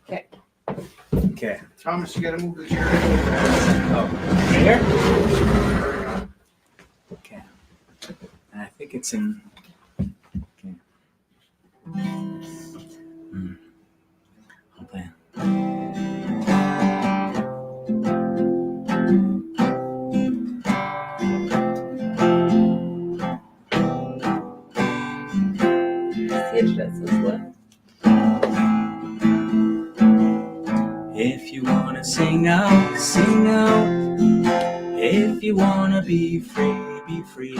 Okay. Okay. Thomas, you got to move the chair. Oh, there? Okay. And I think it's in. Okay. I'll play. If you wanna sing out, sing out. If you wanna be free, be free.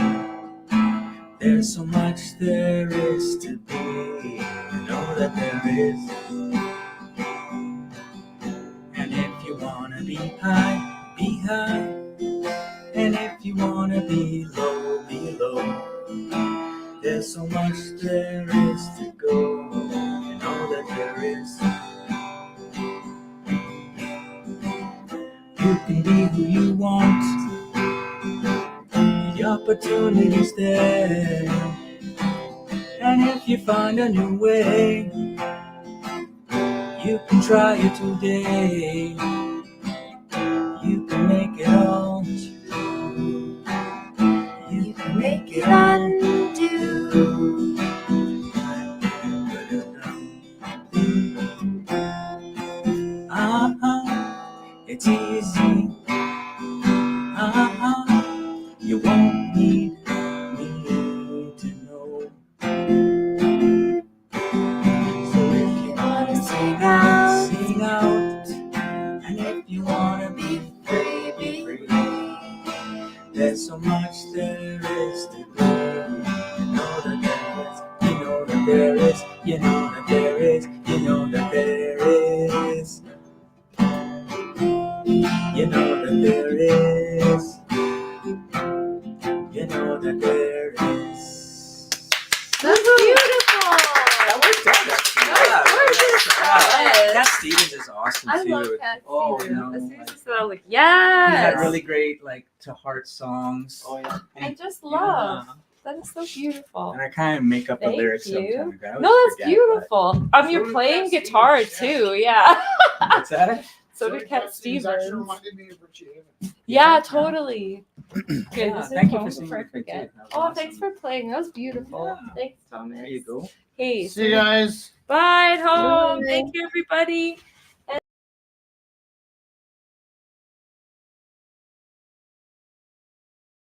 There's so much there is to be. You know that there is. And if you wanna be high, be high. And if you wanna be low, be low. There's so much there is to go. You know that there is. You can be who you want. The opportunity's there. And if you find a new way, you can try it today. You can make it all true. You can make it undo. It's easy. You won't need me to know. So if you wanna sing out, sing out. And if you wanna be free, be free. There's so much there is to do. You know that there is. You know that there is. You know that there is. You know that there is. You know that there is. You know that there is. That's beautiful. That worked out actually. Cat Stevens is awesome I too. love Cat Oh, Stevens. no. As soon as you said, I was like, He had yes. really great like to heart songs. Oh yeah. I just love. That is so beautiful. And I kind of make up the Thank lyrics you. sometimes. I always No, that's forget, beautiful. You're So playing Cat guitar Stevens, too, yeah. but- What's that? So did Cat Actually Stevens. reminded me of Richie Havens. Yeah, totally. Good. Yeah, This is thank you home for singing before I with me, too. forget. That was Oh, awesome. thanks for playing. That was beautiful. Yeah. Thanks, Thomas. There you go. Hey, See you guys. bye at home. Bye. Thank you, everybody.